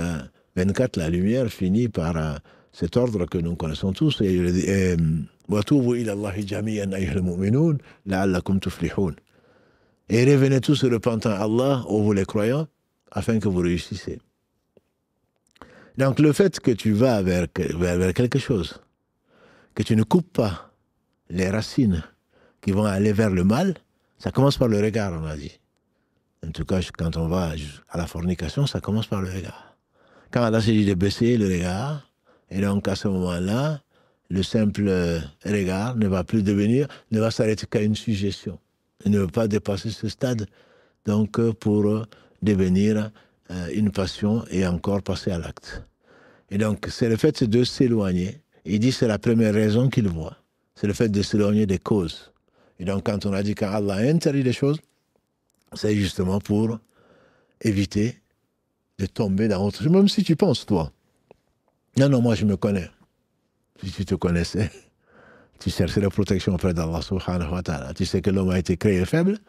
24, la lumière finit par cet ordre que nous connaissons tous. وَتُوبُوا إِلَى اللَّهِ جَمِيعًا أَيُّهَا الْمُؤْمِنُونَ لَعَلَّكُمْ تُفْلِحُونَ. Et revenez tous se repentant à Allah, ô vous les croyants, afin que vous réussissiez. Donc le fait que tu vas vers quelque chose, que tu ne coupes pas les racines qui vont aller vers le mal, ça commence par le regard, on a dit. En tout cas, quand on va à la fornication, ça commence par le regard. Quand Allah s'est dit de baisser le regard, et donc à ce moment-là, le simple regard ne va s'arrêter qu'à une suggestion. Il ne veut pas dépasser ce stade, donc pour devenir une passion et encore passer à l'acte. Et donc, c'est le fait de s'éloigner. Il dit que c'est la première raison qu'il voit. C'est le fait de s'éloigner des causes. Et donc, quand on a dit qu'Allah a interdit les choses, c'est justement pour éviter de tomber dans autre chose. Même si tu penses, toi, non, moi je me connais. Si tu te connaissais, tu cherchais la protection auprès d'Allah subhanahu wa ta'ala. Tu sais que l'homme a été créé faible.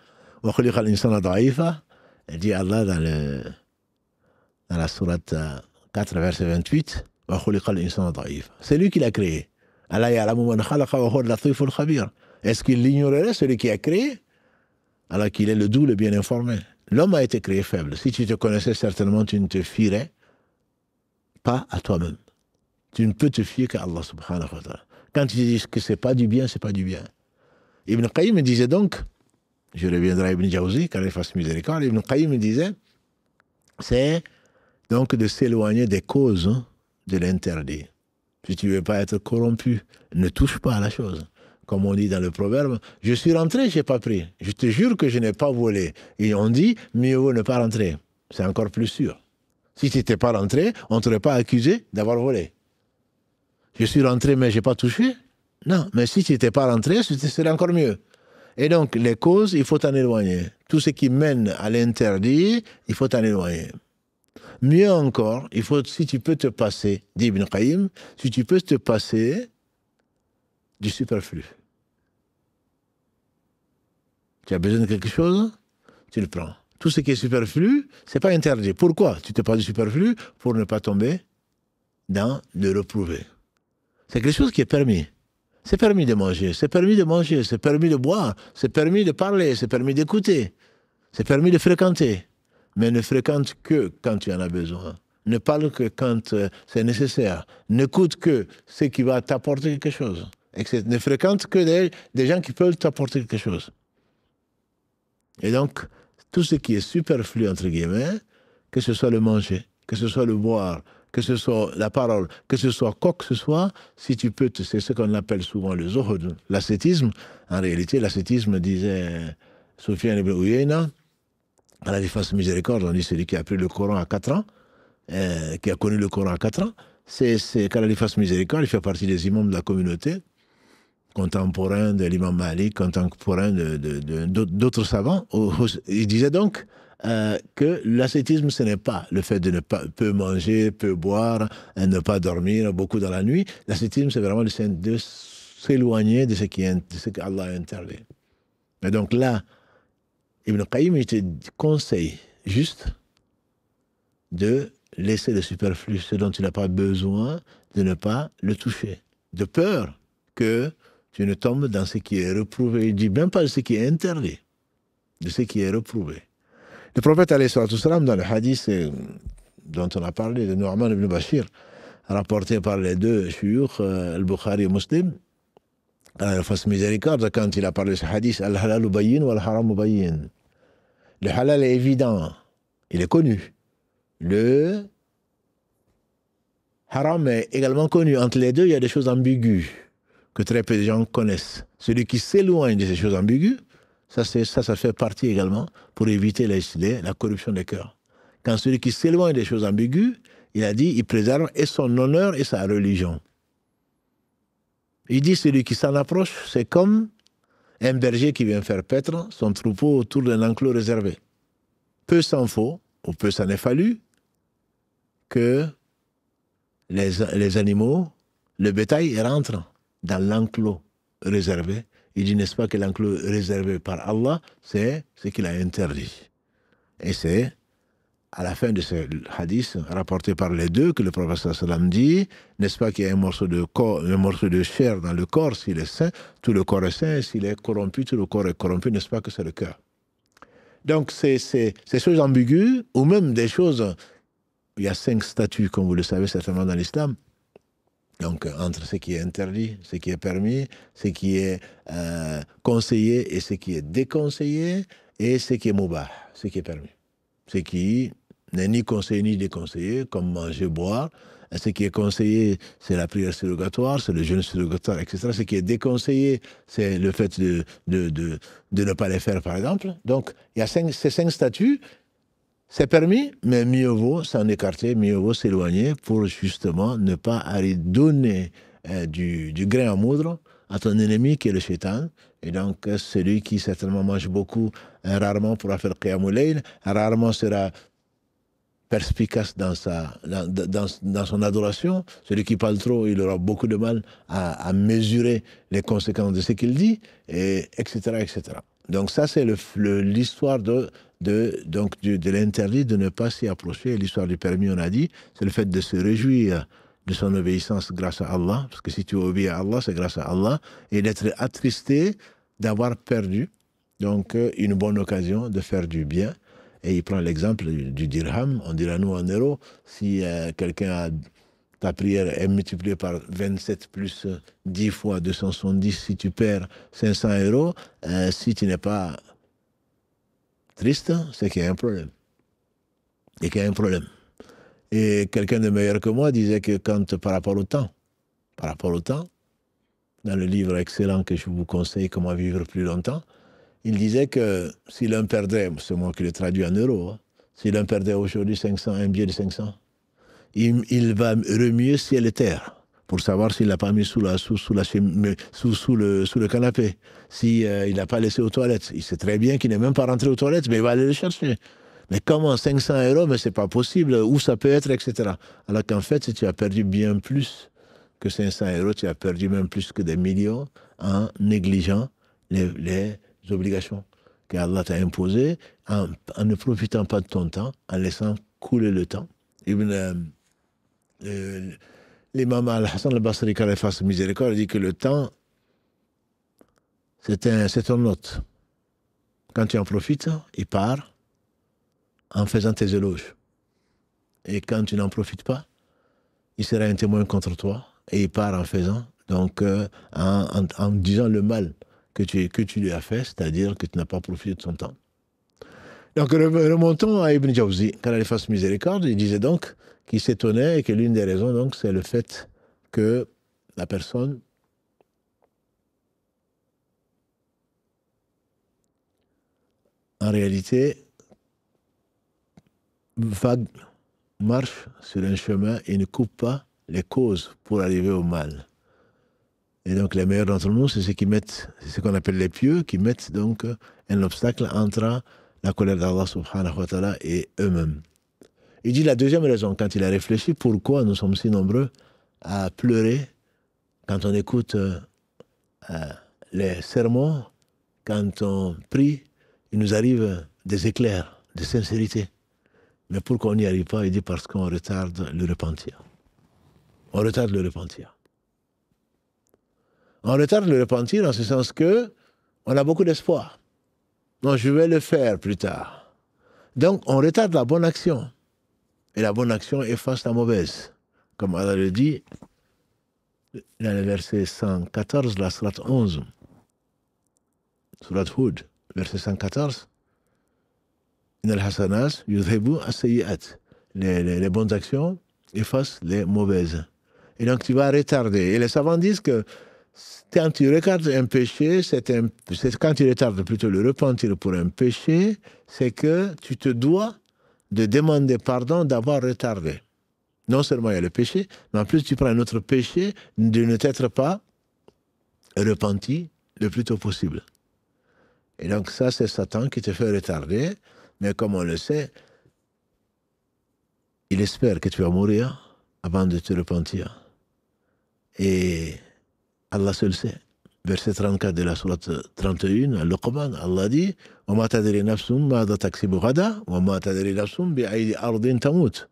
Dit Allah dans la sourate 4, verset 28, c'est lui qui l'a créé. Est-ce qu'il l'ignorerait, celui qui a créé, alors qu'il est le doux, le bien informé? L'homme a été créé faible. Si tu te connaissais, certainement, tu ne te fierais pas à toi-même. Tu ne peux te fier qu'à Allah subhanahu wa ta'ala. Quand tu dis que c'est pas du bien, c'est pas du bien. Ibn Qayyim disait donc, je reviendrai à Ibn Jawzi, quand il fasse miséricorde, Ibn Qayyim disait, c'est donc de s'éloigner des causes de l'interdit. Si tu ne veux pas être corrompu, ne touche pas à la chose. comme on dit dans le proverbe, je suis rentré, je n'ai pas pris. Je te jure que je n'ai pas volé. Et on dit, mieux vaut ne pas rentrer. C'est encore plus sûr. Si tu n'étais pas rentré, on ne t'aurait pas accusé d'avoir volé. Je suis rentré, mais je n'ai pas touché. Non, mais si tu n'étais pas rentré, ce serait encore mieux. Et donc, les causes, il faut t'en éloigner. Tout ce qui mène à l'interdit, il faut t'en éloigner. Mieux encore, il faut, si tu peux te passer, dit Ibn Qayyim, si tu peux te passer du superflu. Tu as besoin de quelque chose, tu le prends. Tout ce qui est superflu, ce n'est pas interdit. Pourquoi tu te passes du superflu? Pour ne pas tomber dans le reprouvé. C'est quelque chose qui est permis. C'est permis de manger, c'est permis de manger, c'est permis de boire, c'est permis de parler, c'est permis d'écouter, c'est permis de fréquenter. Mais ne fréquente que quand tu en as besoin. Ne parle que quand c'est nécessaire. N'écoute que ce qui va t'apporter quelque chose. Ne fréquente que des gens qui peuvent t'apporter quelque chose. Et donc, tout ce qui est superflu, entre guillemets, que ce soit le manger, que ce soit le boire, que ce soit la parole, que ce soit quoi que ce soit, si tu peux, c'est ce qu'on appelle souvent le zuhud, l'ascétisme. En réalité, l'ascétisme, disait Soufiane ibn Uyayna, à la défense miséricorde, on dit celui qui a appris le Coran à 4 ans, qui a connu le Coran à 4 ans, c'est qu'à la défense miséricorde, il fait partie des imams de la communauté, contemporain de l'imam Malik, contemporain d'autres savants. Il disait donc que l'ascétisme, ce n'est pas le fait de ne pas peu manger, peu boire, ne pas dormir beaucoup dans la nuit. L'ascétisme, c'est vraiment de s'éloigner de ce qu'Allah a interdit. Mais donc là, Ibn Qayyim, il te conseille juste de laisser le superflu, ce dont tu n'as pas besoin, de ne pas le toucher. De peur que tu ne tombes dans ce qui est reprouvé. Il dit même pas de ce qui est interdit, de ce qui est reprouvé. Le prophète, alayhi salatu wassalam, dans le hadith dont on a parlé, de Nu'man ibn Bashir, rapporté par les deux shuyukh, al-Bukhari et Muslim, à la face miséricorde, quand il a parlé de ce hadith, al-halal bayyin wal-haram bayyin. Le halal est évident, il est connu. Le haram est également connu. Entre les deux, il y a des choses ambiguës que très peu de gens connaissent. Celui qui s'éloigne de ces choses ambiguës, ça fait partie également pour éviter la corruption des cœurs. Quand celui qui s'éloigne des choses ambiguës, il a dit, il préserve et son honneur et sa religion. Il dit, celui qui s'en approche, c'est comme un berger qui vient faire paître son troupeau autour d'un enclos réservé. Peu s'en faut, ou peu s'en est fallu, que les animaux, le bétail rentrent dans l'enclos réservé. Il dit, n'est-ce pas que l'enclos réservé par Allah, c'est ce qu'il a interdit. Et c'est à la fin de ce hadith, rapporté par les deux, que le prophète sallam dit, n'est-ce pas qu'il y a un morceau de chair dans le corps, s'il est sain, tout le corps est sain, s'il est corrompu, tout le corps est corrompu, n'est-ce pas que c'est le cœur. Donc, ces choses ambiguës, ou même des choses, il y a 5 statuts, comme vous le savez certainement dans l'islam, donc entre ce qui est interdit, ce qui est permis, ce qui est conseillé et ce qui est déconseillé, et ce qui est moubah, ce qui est permis. Ce qui n'est ni conseillé ni déconseillé, comme manger, boire. Ce qui est conseillé, c'est la prière surrogatoire, c'est le jeûne surrogatoire, etc. Ce qui est déconseillé, c'est le fait de ne pas les faire, par exemple. Donc, il y a ces 5 statuts. C'est permis, mais mieux vaut s'en écarter, mieux vaut s'éloigner pour justement ne pas aller donner du grain à moudre à ton ennemi qui est le shaitan. Et donc, celui qui certainement mange beaucoup, rarement pourra faire qiyamul layl, rarement sera perspicace dans son adoration. Celui qui parle trop, il aura beaucoup de mal à mesurer les conséquences de ce qu'il dit, et etc., etc. Donc ça, c'est l'histoire de l'interdit de ne pas s'y approcher. L'histoire du permis, on a dit, c'est le fait de se réjouir de son obéissance grâce à Allah, parce que si tu obéis à Allah, c'est grâce à Allah, et d'être attristé d'avoir perdu donc une bonne occasion de faire du bien. Et il prend l'exemple du dirham, on dira nous en euros, si ta prière est multipliée par 27 plus 10 fois 270, si tu perds 500 euros, si tu n'es pas triste, c'est qu'il y a un problème. Et qu'il y a un problème. Et quelqu'un de meilleur que moi disait que par rapport au temps, dans le livre excellent que je vous conseille, Comment vivre plus longtemps, il disait que si l'un perdait, c'est moi qui le traduis en euros, hein, si l'un perdait aujourd'hui 500, un billet de 500, il va remuer ciel et terre pour savoir s'il l'a pas mis sous le canapé, il n'a pas laissé aux toilettes. Il sait très bien qu'il n'est même pas rentré aux toilettes, mais il va aller le chercher. Mais comment 500 euros, mais c'est pas possible, où ça peut être, etc. Alors qu'en fait, si tu as perdu bien plus que 500 euros, tu as perdu même plus que des millions en négligeant les obligations qu'Allah t'a imposées, en ne profitant pas de ton temps, en laissant couler le temps. L'imam Al-Hassan al-Basri, quand il fasse miséricorde, dit que le temps, c'est ton hôte. Quand tu en profites, il part en faisant tes éloges. Et quand tu n'en profites pas, il sera un témoin contre toi et il part en faisant, donc en disant le mal que tu lui as fait, c'est-à-dire que tu n'as pas profité de son temps. Donc remontons à Ibn Jawzi, quand il fasse miséricorde, il disait donc qu'il s'étonnait et que l'une des raisons, donc, c'est le fait que la personne en réalité marche sur un chemin et ne coupe pas les causes pour arriver au mal. Et donc les meilleurs d'entre nous, c'est ce qu'on appelle les pieux, qui mettent donc un obstacle entre la colère d'Allah subhanahu wa ta'ala et eux-mêmes. Il dit la deuxième raison, quand il a réfléchi, pourquoi nous sommes si nombreux à pleurer quand on écoute les sermons, quand on prie, il nous arrive des éclairs de sincérité. Mais pourquoi on n'y arrive pas? Il dit parce qu'on retarde le repentir. On retarde le repentir. On retarde le repentir en ce sens que on a beaucoup d'espoir. Non, je vais le faire plus tard. Donc, on retarde la bonne action. Et la bonne action efface la mauvaise. Comme Allah le dit dans le verset 114, la sourate 11. Sourate Hud, verset 114. Inal hasanat yudhibu as-sayyi'at. Les bonnes actions effacent les mauvaises. Et donc tu vas retarder. Et les savants disent que quand tu retardes un péché, quand tu retardes plutôt le repentir pour un péché, c'est que tu te dois de demander pardon d'avoir retardé. Non seulement il y a le péché, mais en plus tu prends un autre péché de ne t'être pas repenti le plus tôt possible. Et donc ça, c'est Satan qui te fait retarder, mais comme on le sait, il espère que tu vas mourir avant de te repentir. Et Allah seul sait. Verset 34 de la sourate 31, Al-Luqman, Allah dit « وَمَا تَدْرِي نَفْسٌ مَاذَا تَكْسِبُ غَدًا وَمَا تَدْرِي نَفْسٌ بِأَيِّ أَرْضٍ تَمُوتُ »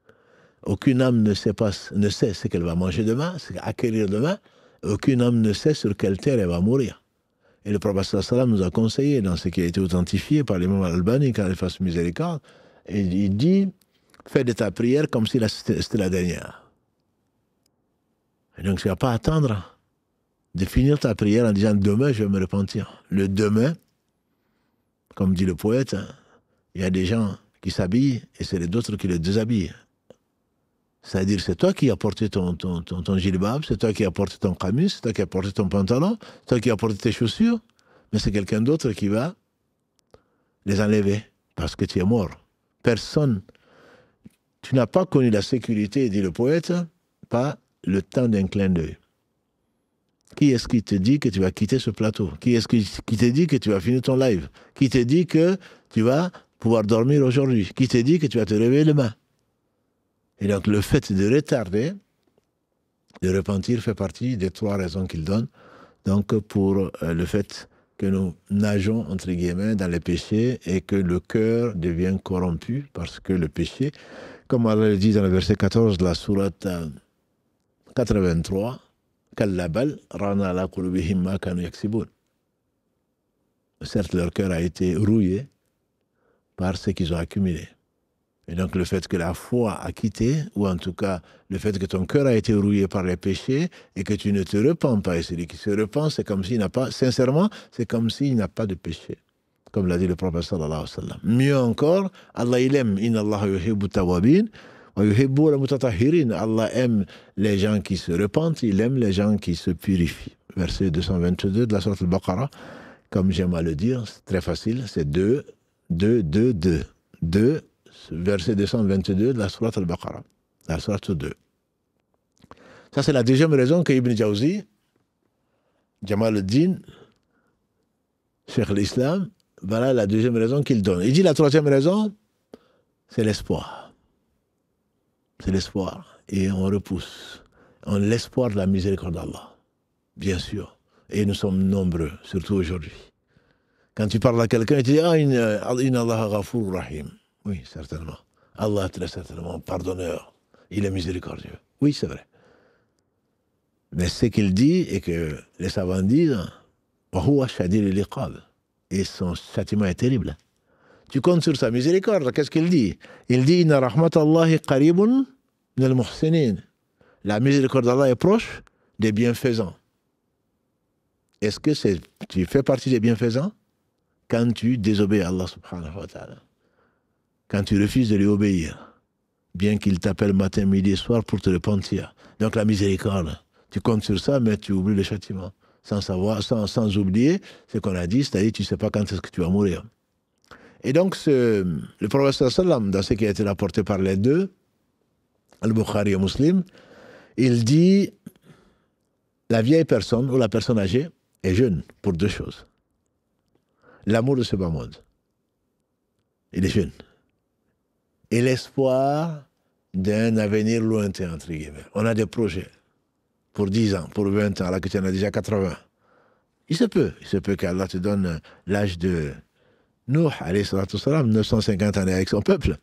Aucune âme ne sait ce qu'elle va manger demain, ce qu'elle va acquérir demain. Aucune âme ne sait sur quelle terre elle va mourir. Et le prophète sallallahu alayhi wa sallam nous a conseillé, dans ce qui a été authentifié par l'imam Al-Albani, quand il fasse miséricorde, et il dit « Fais de ta prière comme si c'était la dernière. » Et donc tu ne vas pas attendre de finir ta prière en disant « Demain, je vais me repentir. » Le demain, comme dit le poète, il y a des gens qui s'habillent et c'est les autres qui les déshabillent. C'est-à-dire, c'est toi qui as porté ton gilbab, c'est toi qui as porté ton camis, c'est toi qui as porté ton pantalon, c'est toi qui as porté tes chaussures, mais c'est quelqu'un d'autre qui va les enlever parce que tu es mort. Personne. Tu n'as pas connu la sécurité, dit le poète, pas le temps d'un clin d'œil. Qui est-ce qui te dit que tu vas quitter ce plateau? Qui est-ce qui te dit que tu vas finir ton live? Qui te dit que tu vas pouvoir dormir aujourd'hui? Qui te dit que tu vas te réveiller demain? Et donc le fait de retarder, de repentir, fait partie des 3 raisons qu'il donne. Donc pour le fait que nous nageons, entre guillemets, dans les péchés et que le cœur devient corrompu parce que le péché, comme Allah le dit dans le verset 14 de la sourate 83, Kallabal, Rana ala qulubihim ma kanu yaksibun. Certes, leur cœur a été rouillé par ce qu'ils ont accumulé. Et donc le fait que la foi a quitté, ou en tout cas le fait que ton cœur a été rouillé par les péchés et que tu ne te repens pas, et celui qui se repent, c'est comme s'il n'a pas, sincèrement, c'est comme s'il n'a pas de péché. Comme l'a dit le prophète sallallahu alayhi wa sallam. Mieux encore, Allah il aime, inna Allah yuhibbu tawabin, wa yuhibbu al-mutatahhirin. Allah aime les gens qui se repentent, il aime les gens qui se purifient. verset 222 de la sourate Al-Baqarah. Comme j'aime à le dire, c'est très facile, c'est 2, 2, 2, 2. 2, verset 222 de la sourate Al-Baqarah, la sourate 2. Ça, c'est la deuxième raison que Ibn Jawzi, Jamal al-Din, Cheikh l'Islam, voilà la deuxième raison qu'il donne. Il dit la troisième raison, c'est l'espoir. C'est l'espoir. Et on repousse. On l'espoir de la miséricorde d'Allah, bien sûr. Et nous sommes nombreux, surtout aujourd'hui. Quand tu parles à quelqu'un, tu dis « Ah, inna Allah ghafour rahim ». Oui, certainement. Allah, très certainement, pardonneur. Il est miséricordieux. Oui, c'est vrai. Mais ce qu'il dit, et que les savants disent, « Wa huwa shadid al-iqab ». Et son châtiment est terrible. Tu comptes sur sa miséricorde, qu'est-ce qu'il dit? Il dit « Inna rahmatallahi qaribun min al-muhsinin ». La miséricorde d'Allah est proche des bienfaisants. Est-ce que tu fais partie des bienfaisants? Quand tu désobéis à Allah subhanahu wa ta'ala. Quand tu refuses de lui obéir, bien qu'il t'appelle matin, midi et soir pour te repentir. Donc la miséricorde, tu comptes sur ça, mais tu oublies le châtiment. Sans savoir, sans oublier ce qu'on a dit, c'est-à-dire tu ne sais pas quand est-ce que tu vas mourir. Et donc le prophète sallam, dans ce qui a été rapporté par les deux, Al-Bukhari et Muslim, il dit la vieille personne ou la personne âgée est jeune pour deux choses. L'amour de ce bas monde. Il est jeune. Et l'espoir d'un avenir lointain, entre guillemets. On a des projets pour 10 ans, pour 20 ans, là que tu en as déjà 80. Il se peut qu'Allah te donne l'âge de Nuh, alayhi salatu salam, 950 années avec son peuple.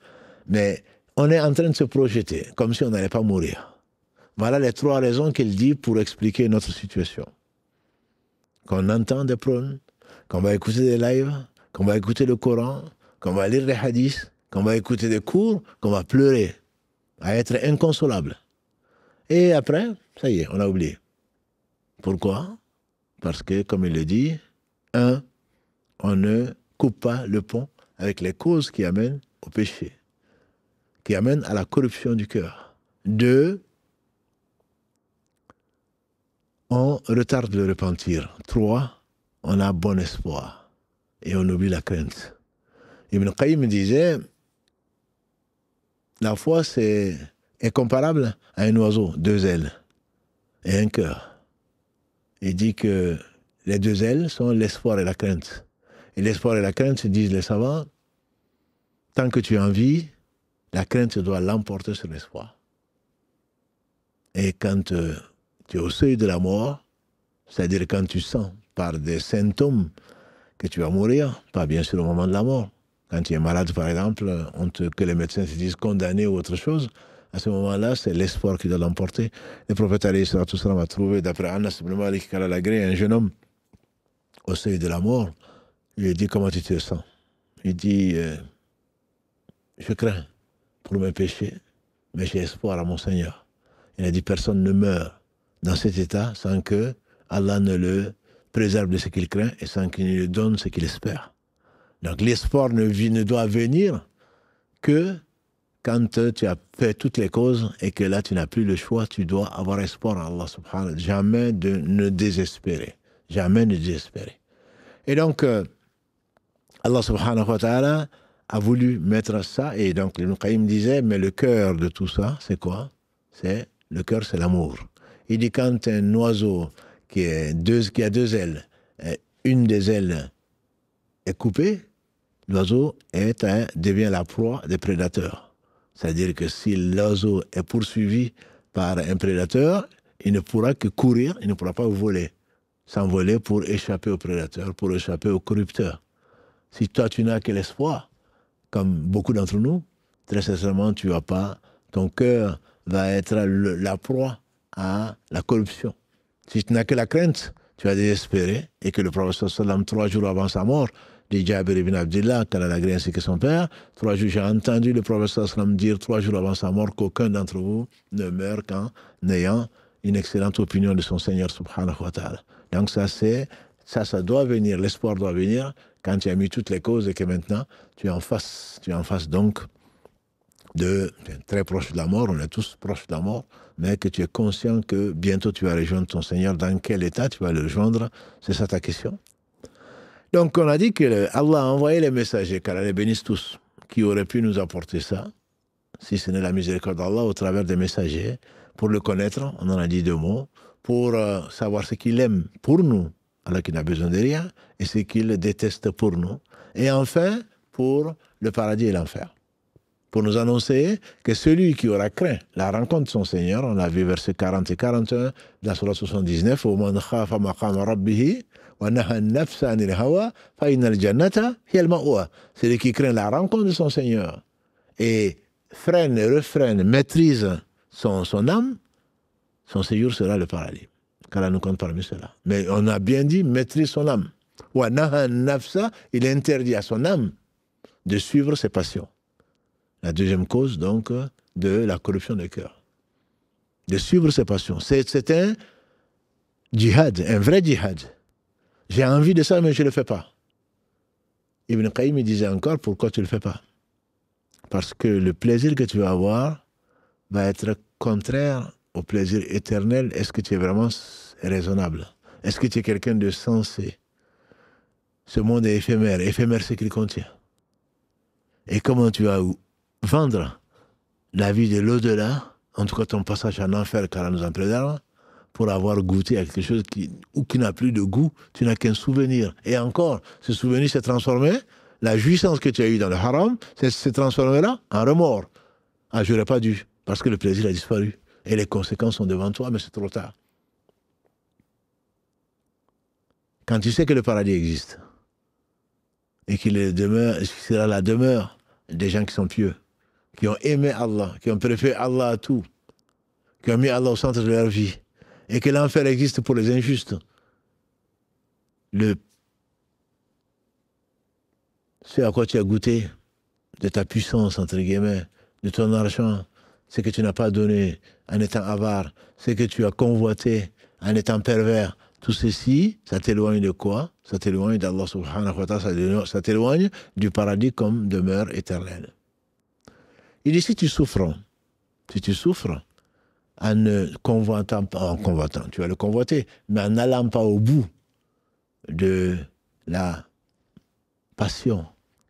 Mais on est en train de se projeter, comme si on n'allait pas mourir. Voilà les trois raisons qu'il dit pour expliquer notre situation. Qu'on entend des prônes, qu'on va écouter des lives, qu'on va écouter le Coran, qu'on va lire les hadiths, qu'on va écouter des cours, qu'on va pleurer, à être inconsolable. Et après, ça y est, on a oublié. Pourquoi? Parce que, comme il le dit, on ne coupe pas le pont avec les causes qui amènent au péché, qui amènent à la corruption du cœur. 2, on retarde le repentir. 3, on a bon espoir et on oublie la crainte. Ibn Qayyim disait, la foi est comparable à un oiseau, 2 ailes et un cœur. Il dit que les 2 ailes sont l'espoir et la crainte. Et l'espoir et la crainte, disent les savants, tant que tu es en vie, la crainte doit l'emporter sur l'espoir. Et quand tu es au seuil de la mort, c'est-à-dire quand tu sens par des symptômes que tu vas mourir, pas bien sûr au moment de la mort. Quand tu es malade, par exemple, que les médecins te disent condamné ou autre chose, à ce moment-là, c'est l'espoir qui doit l'emporter. Le prophète alayhi salatu salam a trouvé, d'après Anas ibn Malik al-Agré, un jeune homme au seuil de la mort. Il lui a dit, comment tu te sens? Il dit, je crains pour mes péchés, mais j'ai espoir à mon Seigneur. Il a dit, personne ne meurt dans cet état sans que Allah ne le préserve de ce qu'il craint et sans qu'il lui donne ce qu'il espère. Donc l'espoir ne doit venir que quand tu as fait toutes les causes et que là tu n'as plus le choix, tu dois avoir espoir en Allah subhanahu wa ta'ala. Jamais de ne désespérer. Jamais ne désespérer. Et donc, Allah subhanahu wa ta'ala a voulu mettre ça, et donc Ibn Qayyim disait, mais le cœur de tout ça, c'est quoi? Le cœur, c'est l'amour. Il dit, quand un oiseau qui a 2 ailes, une des ailes est coupée, l'oiseau devient la proie des prédateurs. C'est-à-dire que si l'oiseau est poursuivi par un prédateur, il ne pourra que courir, il ne pourra pas voler. S'envoler pour échapper aux prédateurs, pour échapper aux corrupteurs. Si toi, tu n'as que l'espoir, comme beaucoup d'entre nous, très sincèrement, tu vas pas, ton cœur va être la proie à la corruption. Si tu n'as que la crainte, tu vas désespérer, et que le prophète sallam, 3 jours avant sa mort, dit Jabir ibn Abdillah, quand elle a agréé ainsi que son père, 3 jours, j'ai entendu le prophète sallam dire 3 jours avant sa mort qu'aucun d'entre vous ne meurt qu'en ayant une excellente opinion de son Seigneur subhanahu wa ta'ala. Donc ça doit venir, l'espoir doit venir quand tu as mis toutes les causes et que maintenant tu es en face donc tu es très proche de la mort, on est tous proches de la mort, mais que tu es conscient que bientôt tu vas rejoindre ton Seigneur. Dans quel état tu vas le rejoindre? C'est ça ta question. Donc on a dit que Allah a envoyé les messagers, qu'Allah les bénisse tous, qui auraient pu nous apporter ça, si ce n'est la miséricorde d'Allah au travers des messagers, pour le connaître, on en a dit 2 mots, pour savoir ce qu'il aime pour nous, alors qu'il n'a besoin de rien, et ce qu'il déteste pour nous. Et enfin, pour le paradis et l'enfer. Pour nous annoncer que celui qui aura craint la rencontre de son Seigneur, on a vu versets 40 et 41 de la Sourate 79, وَمَنْ خَافَ مَقَامَ رَبِّهِ وَنَهَى النَّفْسَ عَنِ الْهَوَى فَإِنَّ الْجَنَّةَ هِيَ الْمَأْوَى. Celui qui craint la rencontre de son Seigneur et freine, refrène, maîtrise son âme, son séjour sera le paradis. Qu'Allah nous compte parmi cela. Mais on a bien dit maîtrise son âme. وَنَهَى النَّفْسَ, il interdit à son âme de suivre ses passions. La deuxième cause, donc, de la corruption du cœur. De suivre ses passions. C'est un djihad, un vrai djihad. J'ai envie de ça, mais je ne le fais pas. Ibn Qayyim disait encore, pourquoi tu ne le fais pas? Parce que le plaisir que tu vas avoir va être contraire au plaisir éternel. Est-ce que tu es vraiment raisonnable? Est-ce que tu es quelqu'un de sensé? Ce monde est éphémère. Éphémère, c'est qu'il contient. Et comment tu vas vendre la vie de l'au-delà, en tout cas ton passage en enfer, car nous en préserve, pour avoir goûté à quelque chose qui n'a plus de goût, tu n'as qu'un souvenir. Et encore, ce souvenir s'est transformé, la jouissance que tu as eue dans le haram, s'est transformée là en remords. Ah, je n'aurais pas dû, parce que le plaisir a disparu. Et les conséquences sont devant toi, mais c'est trop tard. Quand tu sais que le paradis existe, et qu'il sera la demeure des gens qui sont pieux, qui ont aimé Allah, qui ont préféré Allah à tout, qui ont mis Allah au centre de leur vie, et que l'enfer existe pour les injustes. Ce à quoi tu as goûté, de ta puissance, entre guillemets, de ton argent, ce que tu n'as pas donné en étant avare, ce que tu as convoité en étant pervers, tout ceci, ça t'éloigne de quoi? Ça t'éloigne d'Allah subhanahu wa ta'ala, ça t'éloigne du paradis comme demeure éternelle. Il dit, si tu souffres en ne convoitant pas, en convoitant, tu vas le convoiter, mais en n'allant pas au bout de la passion,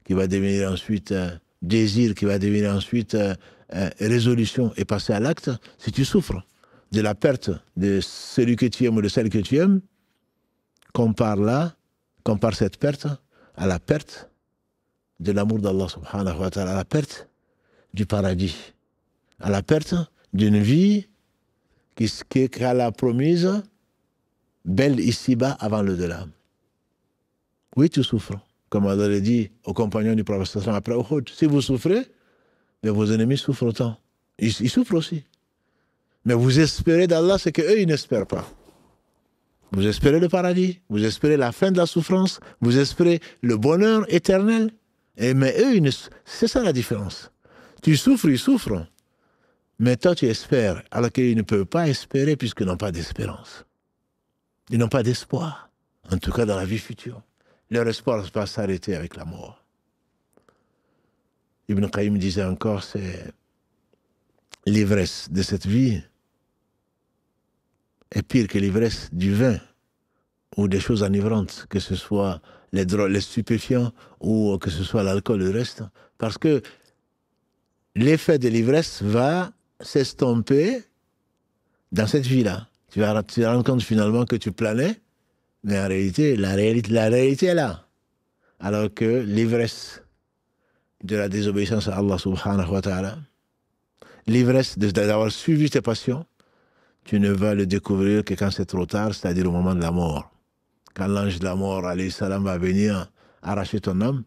qui va devenir ensuite désir, qui va devenir ensuite résolution et passer à l'acte, si tu souffres de la perte de celui que tu aimes ou de celle que tu aimes, compare cette perte à la perte de l'amour d'Allah subhanahu wa ta'ala, à la perte du paradis, à la perte d'une vie qu'Allah a promise belle ici-bas avant le delà. Oui, tu souffres, comme Allah l'a dit aux compagnons du prophète après Uhud. Si vous souffrez, mais vos ennemis souffrent autant. Ils souffrent aussi. Mais vous espérez d'Allah ce qu'eux, ils n'espèrent pas. Vous espérez le paradis, vous espérez la fin de la souffrance, vous espérez le bonheur éternel. Mais eux, c'est ça la différence. Tu souffres, ils souffrent. Mais toi, tu espères, alors qu'ils ne peuvent pas espérer puisqu'ils n'ont pas d'espérance. Ils n'ont pas d'espoir, en tout cas dans la vie future. Leur espoir va s'arrêter avec la mort. Ibn Qayyim disait encore, c'est l'ivresse de cette vie est pire que l'ivresse du vin ou des choses enivrantes, que ce soit les stupéfiants ou que ce soit l'alcool et le reste. Parce que l'effet de l'ivresse va s'estomper dans cette vie-là. Tu vas te rendre compte finalement que tu planais, mais en réalité, la réalité est là. Alors que l'ivresse de la désobéissance à Allah subhanahu wa ta'ala, l'ivresse d'avoir suivi tes passions, tu ne vas le découvrir que quand c'est trop tard, c'est-à-dire au moment de la mort. Quand l'ange de la mort, alayhi salam, va venir arracher ton âme,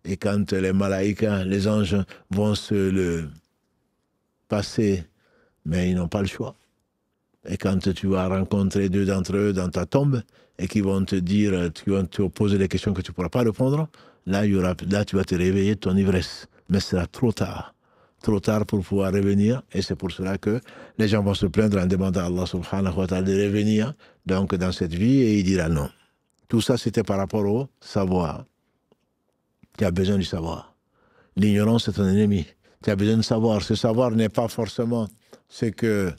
et quand les malaïkas, les anges vont se le passer, mais ils n'ont pas le choix. Et quand tu vas rencontrer 2 d'entre eux dans ta tombe, et qui vont te dire, qui vont te poser des questions que tu ne pourras pas répondre, là, tu vas te réveiller de ton ivresse. Mais ce sera trop tard. Trop tard pour pouvoir revenir, et c'est pour cela que les gens vont se plaindre en demandant à Allah subhanahu wa ta'ala de revenir donc dans cette vie, et il dira non. Tout ça, c'était par rapport au savoir. Tu as besoin du savoir. L'ignorance est ton ennemi. Tu as besoin de savoir. Ce savoir n'est pas forcément ce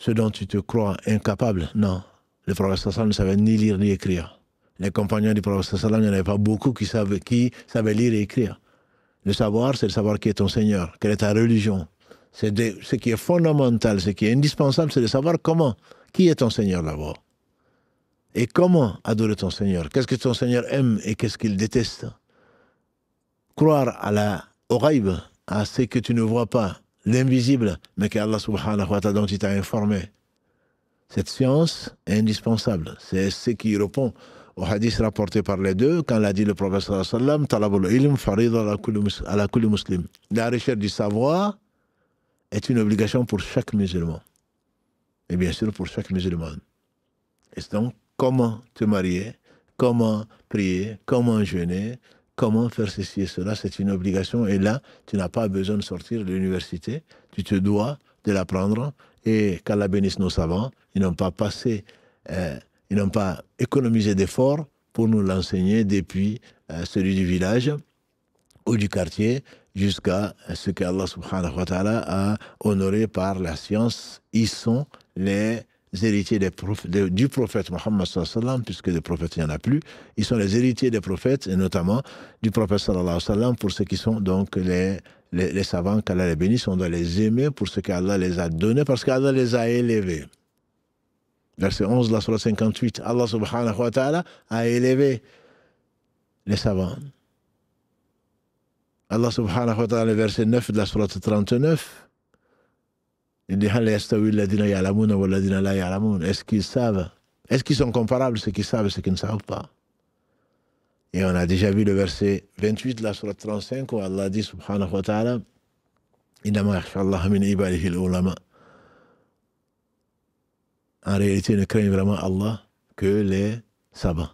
dont tu te crois incapable. Non. Le prophète sallam ne savait ni lire ni écrire. Les compagnons du prophète sallam, il n'y en avait pas beaucoup qui savaient lire et écrire. Le savoir, c'est le savoir qui est ton Seigneur, quelle est ta religion. Ce qui est fondamental, ce qui est indispensable, c'est de savoir qui est ton Seigneur d'abord. Et comment adorer ton Seigneur. Qu'est-ce que ton Seigneur aime et qu'est-ce qu'il déteste. Croire au ghaib, à ce que tu ne vois pas, l'invisible, mais qu'Allah subhanahu wa ta'ala dont il t'a informé. Cette science est indispensable. C'est ce qui répond au hadith rapporté par les deux, quand l'a dit le prophète sallallahu alayhi wa sallam, talabul ilm farida ala kulli muslim. La recherche du savoir est une obligation pour chaque musulman. Et bien sûr pour chaque musulman. Et donc, comment te marier, comment prier, comment jeûner, comment faire ceci et cela, c'est une obligation. Et là, tu n'as pas besoin de sortir de l'université, tu te dois de l'apprendre. Et qu'Allah bénisse nos savants, ils n'ont pas économisé d'efforts pour nous l'enseigner depuis celui du village ou du quartier jusqu'à ce qu'Allah subhanahu wa ta'ala a honoré par la science. Ils sont les héritiers du prophète Mohammed sallallahu alayhi wa sallam, puisque des prophètes il n'y en a plus. Ils sont les héritiers des prophètes, et notamment du prophète sallallahu alayhi wa sallam, pour ceux qui sont donc les savants, qu'Allah les bénisse, on doit les aimer pour ce qu'Allah les a donnés, parce qu'Allah les a élevés. Verset 11 de la sourate 58, Allah subhanahu wa ta'ala a élevé les savants. Allah subhanahu wa ta'ala, verset 9 de la sourate 39, il dit est-ce qu'ils savent? Est-ce qu'ils sont comparables, ceux qui savent et ceux qui ne savent pas? Et on a déjà vu le verset 28 de la sourate 35 où Allah dit subhanahu wa ta'ala innama yakhsha Allah min ibadihi al-ulama. En réalité, ne craignent vraiment Allah que les savants.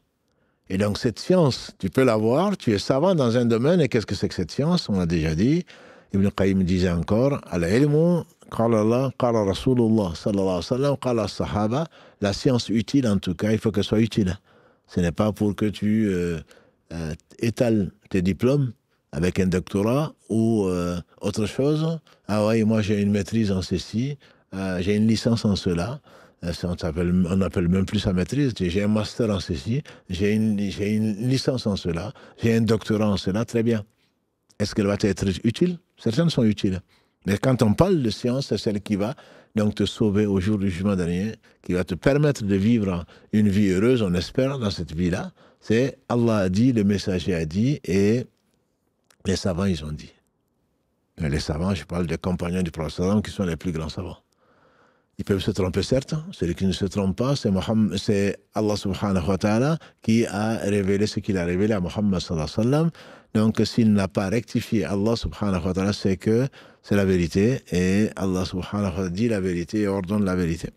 Et donc cette science, tu peux l'avoir, tu es savant dans un domaine, et qu'est-ce que c'est que cette science? On a déjà dit, Ibn Qayyim disait encore, al-ilmu, qala Allah, qala Rasulullah, sallallahu alayhi wa sallam, qala sahaba, la science utile en tout cas, il faut qu'elle soit utile. Ce n'est pas pour que tu étales tes diplômes avec un doctorat ou autre chose. Ah oui, moi j'ai une maîtrise en ceci, j'ai une licence en cela. On n'appelle même plus sa maîtrise. J'ai un master en ceci, j'ai une licence en cela, j'ai un doctorat en cela, très bien. Est-ce qu'elle va être utile? Certaines sont utiles. Mais quand on parle de science, c'est celle qui va donc te sauver au jour du jugement dernier, qui va te permettre de vivre une vie heureuse, on espère, dans cette vie-là. C'est Allah a dit, le messager a dit, et les savants, ils ont dit. Et les savants, je parle des compagnons du prophète qui sont les plus grands savants. Ils peuvent se tromper, certes. Celui qui ne se trompe pas, c'est Allah subhanahu wa ta'ala qui a révélé ce qu'il a révélé à Muhammad sallallahu alayhi wa sallam. Donc, s'il n'a pas rectifié Allah subhanahu wa ta'ala, c'est que c'est la vérité. Et Allah subhanahu wa ta'ala dit la vérité et ordonne la vérité.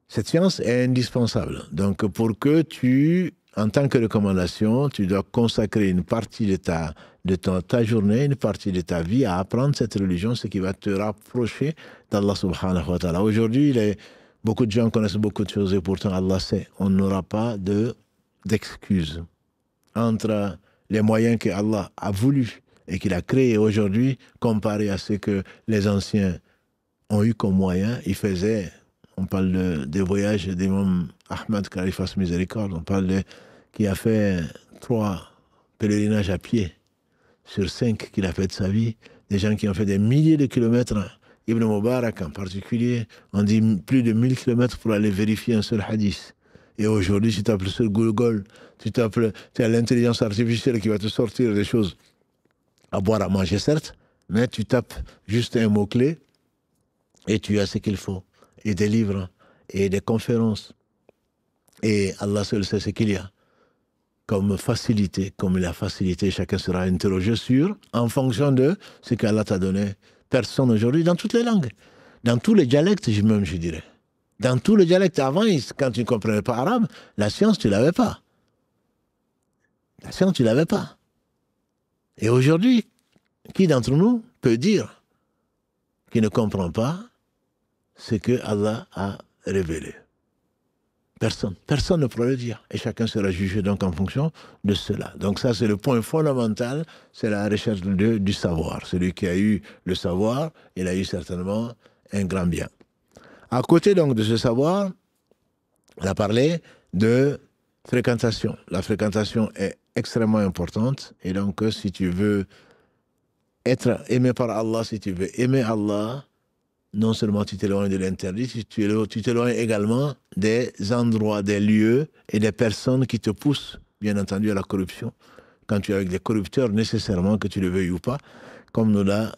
Cette science est indispensable. Donc, pour que en tant que recommandation, tu dois consacrer une partie de ta journée, une partie de ta vie à apprendre cette religion, ce qui va te rapprocher d'Allah subhanahu wa ta'ala. Aujourd'hui, beaucoup de gens connaissent beaucoup de choses et pourtant Allah sait. On n'aura pas d'excuses entre les moyens que Allah a voulu et qu'il a créés aujourd'hui, comparé à ce que les anciens ont eu comme moyens. Ils faisaient... On parle des voyages d'Imam Ahmad Khalifas Miséricorde. On parle qui a fait 3 pèlerinages à pied sur 5 qu'il a fait de sa vie. Des gens qui ont fait des milliers de kilomètres. Ibn Mubarak en particulier, on dit plus de 1000 kilomètres pour aller vérifier un seul hadith. Et aujourd'hui, tu tapes sur Google, tu as l'intelligence artificielle qui va te sortir des choses à boire, à manger, certes, mais tu tapes juste un mot-clé et tu as ce qu'il faut. Et des livres, et des conférences. Et Allah seul sait ce qu'il y a comme facilité, comme la facilité, chacun sera interrogé sur, en fonction de ce qu'Allah t'a donné. Personne aujourd'hui, dans toutes les langues, dans tous les dialectes, même je dirais. Dans tous les dialectes, avant, quand tu ne comprenais pas arabe, la science, tu ne l'avais pas. La science, tu ne l'avais pas. Et aujourd'hui, qui d'entre nous peut dire qu'il ne comprend pas ce que Allah a révélé? Personne. Personne ne pourra le dire. Et chacun sera jugé donc en fonction de cela. Donc ça, c'est le point fondamental, c'est la recherche du savoir. Celui qui a eu le savoir, il a eu certainement un grand bien. À côté donc de ce savoir, on a parlé de fréquentation. La fréquentation est extrêmement importante. Et donc, si tu veux être aimé par Allah, si tu veux aimer Allah, non seulement tu t'éloignes de l'interdit, tu t'éloignes également des endroits, des lieux et des personnes qui te poussent, bien entendu, à la corruption. Quand tu es avec des corrupteurs, nécessairement, que tu le veuilles ou pas, comme nous l'a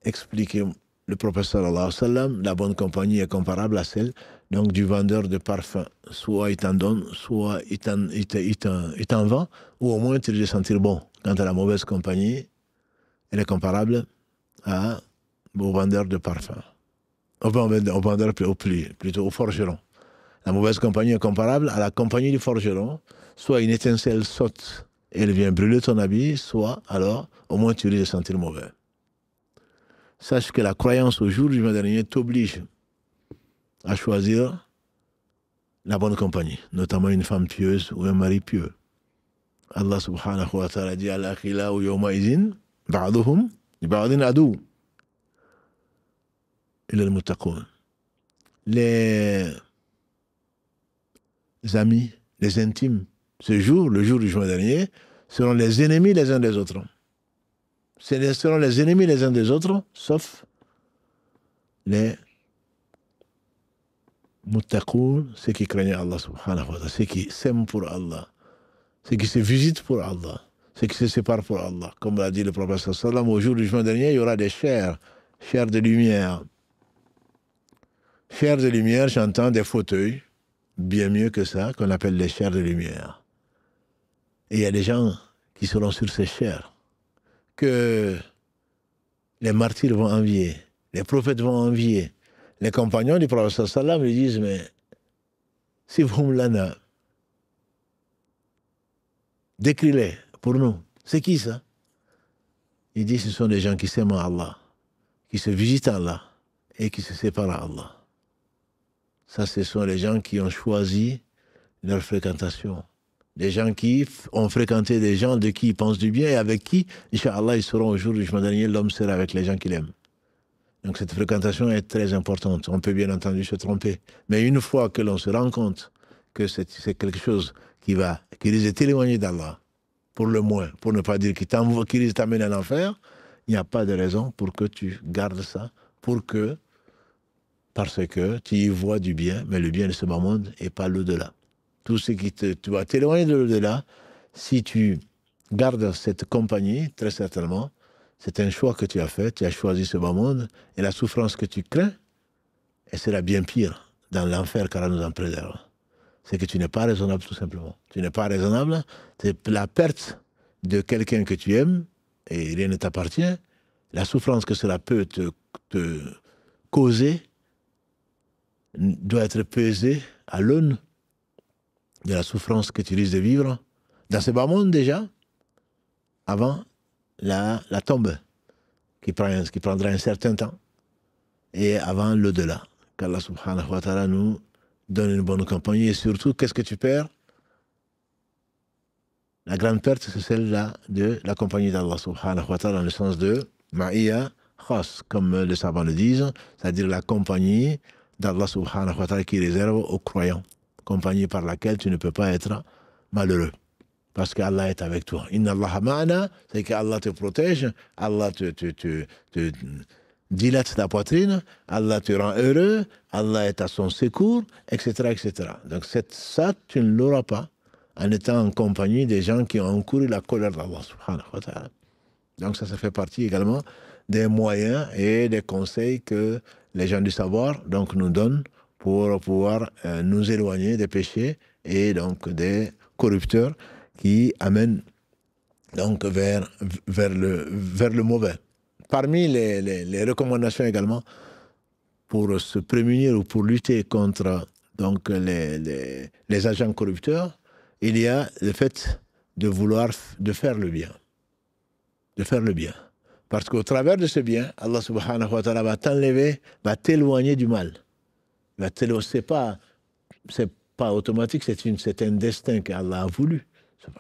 expliqué le prophète sallallahu alayhi wa sallam, la bonne compagnie est comparable à celle donc, du vendeur de parfums. Soit il t'en donne, soit il t'en vend, ou au moins tu le sentir bon. Quant à la mauvaise compagnie, elle est comparable au vendeur de parfums. Au vendeur plutôt au forgeron. La mauvaise compagnie est comparable à la compagnie du forgeron. Soit une étincelle saute et elle vient brûler ton habit, soit alors au moins tu risques de sentir mauvais. Sache que la croyance au jour du jugement dernier t'oblige à choisir la bonne compagnie, notamment une femme pieuse ou un mari pieux. Allah subhanahu wa ta'ala dit al-akhila'u yawma idhin ba'duhum li ba'din adu illa al-muttaqun. Les amis, les intimes, ce jour, le jour du jugement dernier, seront les ennemis les uns des autres. Ce seront les ennemis les uns des autres, sauf les muttaqoun, ceux qui craignent Allah subhanahu wa ta'ala, ceux qui s'aiment pour Allah, ceux qui se visitent pour Allah, ceux qui se séparent pour Allah. Comme l'a dit le prophète sallallahu alayhi wa sallam, au jour du jugement dernier, il y aura des chairs de lumière. Chairs de lumière, j'entends des fauteuils, bien mieux que ça, qu'on appelle les chairs de lumière. Et il y a des gens qui seront sur ces chairs que les martyrs vont envier, les prophètes vont envier. Les compagnons du prophète sallam lui disent, mais si vous lana, décris-les pour nous. C'est qui ça? Il dit, ce sont des gens qui s'aiment à Allah, qui se visitent à Allah et qui se séparent à Allah. Ça, ce sont les gens qui ont choisi leur fréquentation. Des gens qui ont fréquenté des gens de qui ils pensent du bien et avec qui, Inch'Allah, ils seront au jour du jugement dernier, l'homme sera avec les gens qu'il aime. Donc cette fréquentation est très importante. On peut bien entendu se tromper. Mais une fois que l'on se rend compte que c'est quelque chose qui risque de t'éloigner d'Allah, pour le moins, pour ne pas dire qui risque de t'amener à l'enfer, il n'y a pas de raison pour que tu gardes ça, parce que tu y vois du bien, mais le bien de ce bas monde et pas l'au-delà. Tout ce qui tu vas t'éloigner de l'au-delà, si tu gardes cette compagnie, très certainement, c'est un choix que tu as fait, tu as choisi ce bas monde, et la souffrance que tu crains, elle sera bien pire dans l'enfer qu'Allah nous en préserve. C'est que tu n'es pas raisonnable tout simplement. Tu n'es pas raisonnable, c'est la perte de quelqu'un que tu aimes, et rien ne t'appartient, la souffrance que cela peut te causer doit être pesée à l'aune de la souffrance que tu risques de vivre dans ce bas monde déjà, avant la tombe, qui prendra un certain temps, et avant l'au-delà. Qu'Allah subhanahu wa ta'ala nous donne une bonne compagnie, et surtout, qu'est-ce que tu perds? La grande perte, c'est celle-là de la compagnie d'Allah subhanahu wa ta'ala, dans le sens de ma'iya khas, comme les savants le disent, c'est-à-dire la compagnie d'Allah subhanahu wa ta'ala qui réserve aux croyants, compagnie par laquelle tu ne peux pas être malheureux. Parce qu'Allah est avec toi. Inna Allah ma'ana, c'est qu'Allah te protège, Allah te dilate ta poitrine, Allah te rend heureux, Allah est à son secours, etc., etc. Donc ça, tu ne l'auras pas en étant en compagnie des gens qui ont encouru la colère d'Allah subhanahu wa ta'ala. Donc ça fait partie également des moyens et des conseils que les gens du savoir donc, nous donnent pour pouvoir nous éloigner des péchés et donc des corrupteurs qui amènent donc vers le mauvais. Parmi les recommandations également pour se prémunir ou pour lutter contre donc, les agents corrupteurs, il y a le fait de faire le bien. De faire le bien. Parce qu'au travers de ce bien, Allah subhanahu wa ta'ala va t'enlever, va t'éloigner du mal. C'est pas automatique, c'est un destin qu'Allah a voulu.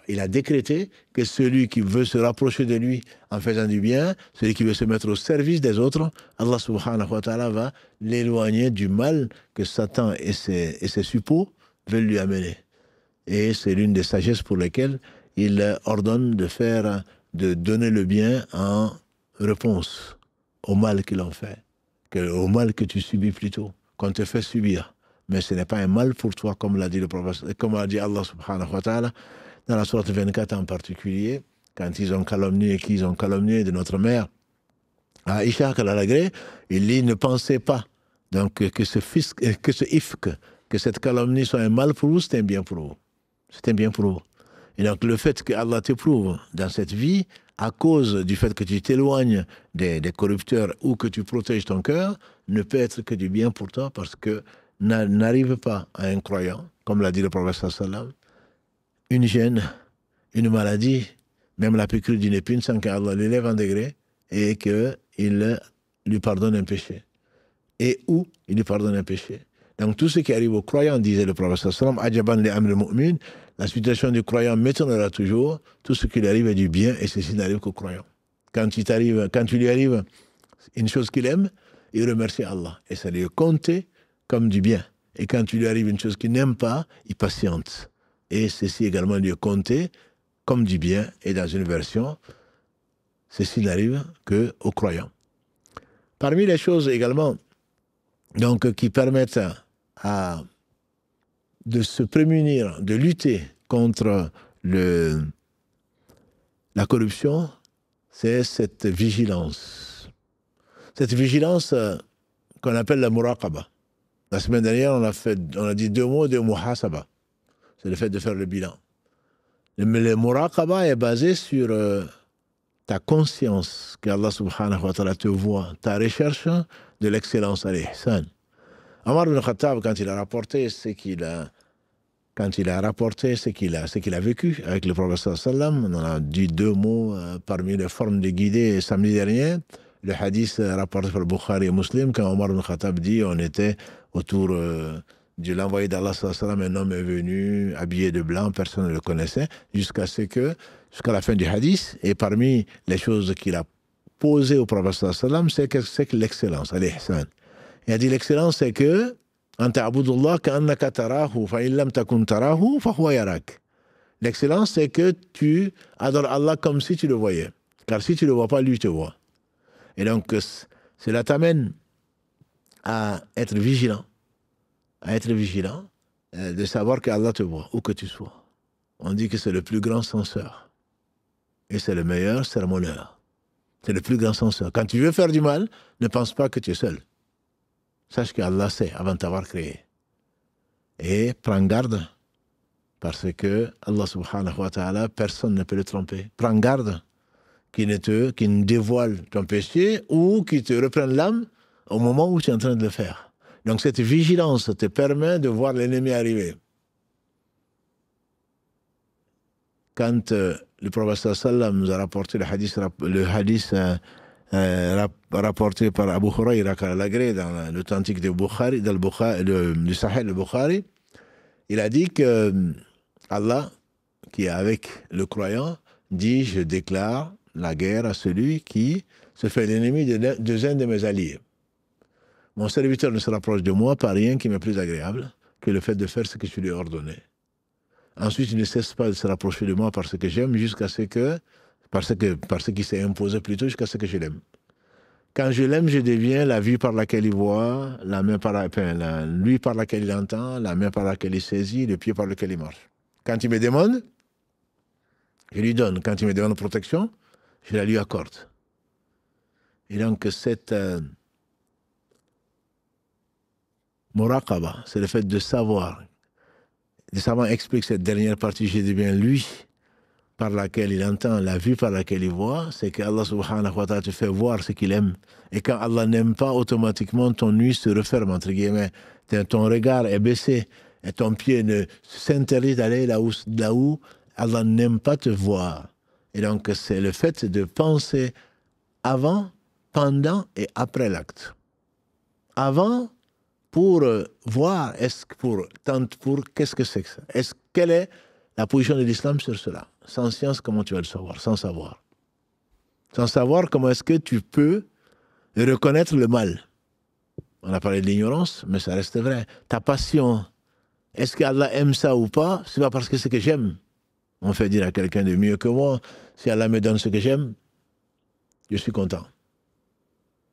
Il a décrété que celui qui veut se rapprocher de lui en faisant du bien, celui qui veut se mettre au service des autres, Allah subhanahu wa ta'ala va l'éloigner du mal que Satan et ses suppôts veulent lui amener. Et c'est l'une des sagesses pour lesquelles il ordonne de donner le bien en réponse au mal qu'il en fait, au mal que tu subis plutôt, qu'on te fait subir. Mais ce n'est pas un mal pour toi, comme l'a dit le prophète, comme l'a dit Allah subhanahu wa ta'ala, dans la sourate 24 en particulier, quand ils ont calomnié de notre mère, Aïcha, il dit, ne pensez pas donc, que ce ifk, que cette calomnie soit un mal pour vous, c'est un bien pour vous. C'est un bien pour vous. Et donc le fait que Allah t'éprouve dans cette vie, à cause du fait que tu t'éloignes des corrupteurs ou que tu protèges ton cœur, ne peut être que du bien pour toi, parce que n'arrive pas à un croyant, comme l'a dit le prophète sallallahu alayhi wa sallam, une gêne, une maladie, même la piqûre d'une épine, sans qu'Allah l'élève en degré et qu'il lui pardonne un péché. Et où il lui pardonne un péché. Donc tout ce qui arrive aux croyants, disait le prophète sallallahu alayhi wa sallam, Ajaban li amr al-mu'min, la situation du croyant m'étonnera toujours, tout ce qui lui arrive est du bien, et ceci n'arrive qu'aux croyants. Quand il lui arrive une chose qu'il aime, il remercie Allah, et ça lui est compté comme du bien. Et quand il lui arrive une chose qu'il n'aime pas, il patiente. Et ceci également lui est compté comme du bien, et dans une version, ceci n'arrive qu'aux croyants. Parmi les choses également donc, qui permettent de se prémunir, de lutter contre la corruption, c'est cette vigilance. Cette vigilance qu'on appelle la muraqaba. La semaine dernière, on a dit 2 mots de muhasaba. C'est le fait de faire le bilan. Mais le muraqaba est basé sur ta conscience qu'Allah subhanahu wa ta'ala te voit, ta recherche de l'excellence à l'ihsan. Omar ibn Khattab, quand il a rapporté ce qu'il a vécu avec le prophète sallallahu alayhi wa sallam, on a dit 2 mots parmi les formes de guider samedi dernier. Le hadith rapporté par Bukhari et Muslim, quand Omar ibn Khattab dit, on était autour de l'envoyé d'Allah sallallahu alayhi wa sallam, un homme est venu habillé de blanc, personne ne le connaissait, jusqu'à la fin du hadith. Et parmi les choses qu'il a posées au prophète sallallahu alayhi wa sallam, c'est que l'excellence, al-ihsan. Il a dit l'excellence, c'est que l'excellence, c'est que tu adores Allah comme si tu le voyais. Car si tu ne le vois pas, lui te voit. Et donc, cela t'amène à être vigilant. De savoir qu'Allah te voit, où que tu sois. On dit que c'est le plus grand censeur. Et c'est le meilleur sermonneur. C'est le plus grand censeur. Quand tu veux faire du mal, ne pense pas que tu es seul. Sache qu'Allah sait avant de t'avoir créé. Et prends garde, parce que Allah subhanahu wa ta'ala, personne ne peut le tromper. Prends garde qu'il ne dévoile ton péché ou qu'il te reprenne l'âme au moment où tu es en train de le faire. Donc cette vigilance te permet de voir l'ennemi arriver. Quand le prophète sallam nous a rapporté le hadith rapporté par Abu Huraira dans l'authentique du Bukhari, du Sahih al-Bukhari, il a dit que Allah, qui est avec le croyant, dit, je déclare la guerre à celui qui se fait l'ennemi de un de mes alliés. Mon serviteur ne se rapproche de moi par rien qui m'est plus agréable que le fait de faire ce que je lui ai ordonné. Ensuite, il ne cesse pas de se rapprocher de moi parce que j'aime, parce qu'il s'est imposé plutôt jusqu'à ce que je l'aime. Quand je l'aime, je deviens la vue par laquelle il voit, lui par laquelle il entend, la main par laquelle il saisit, le pied par lequel il marche. Quand il me demande, je lui donne. Quand il me demande protection, je la lui accorde. Et donc, cette muraqaba, c'est le fait de savoir. Le savant explique cette dernière partie, je dis bien lui, par laquelle il entend, la vue par laquelle il voit, c'est qu'Allah subhanahu wa ta'ala te fait voir ce qu'il aime. Et quand Allah n'aime pas, automatiquement ton nuit se referme, entre guillemets. Ton regard est baissé et ton pied ne s'interdit d'aller là où Allah n'aime pas te voir. Et donc c'est le fait de penser avant, pendant et après l'acte. Avant, pour voir, qu'est-ce que c'est que ça? Quelle est la position de l'islam sur cela? Sans science, comment tu vas le savoir? Sans savoir. Sans savoir, comment est-ce que tu peux reconnaître le mal? On a parlé de l'ignorance, mais ça reste vrai. Ta passion, est-ce qu'Allah aime ça ou pas? C'est pas parce que c'est ce que j'aime. On fait dire à quelqu'un de mieux que moi, si Allah me donne ce que j'aime, je suis content.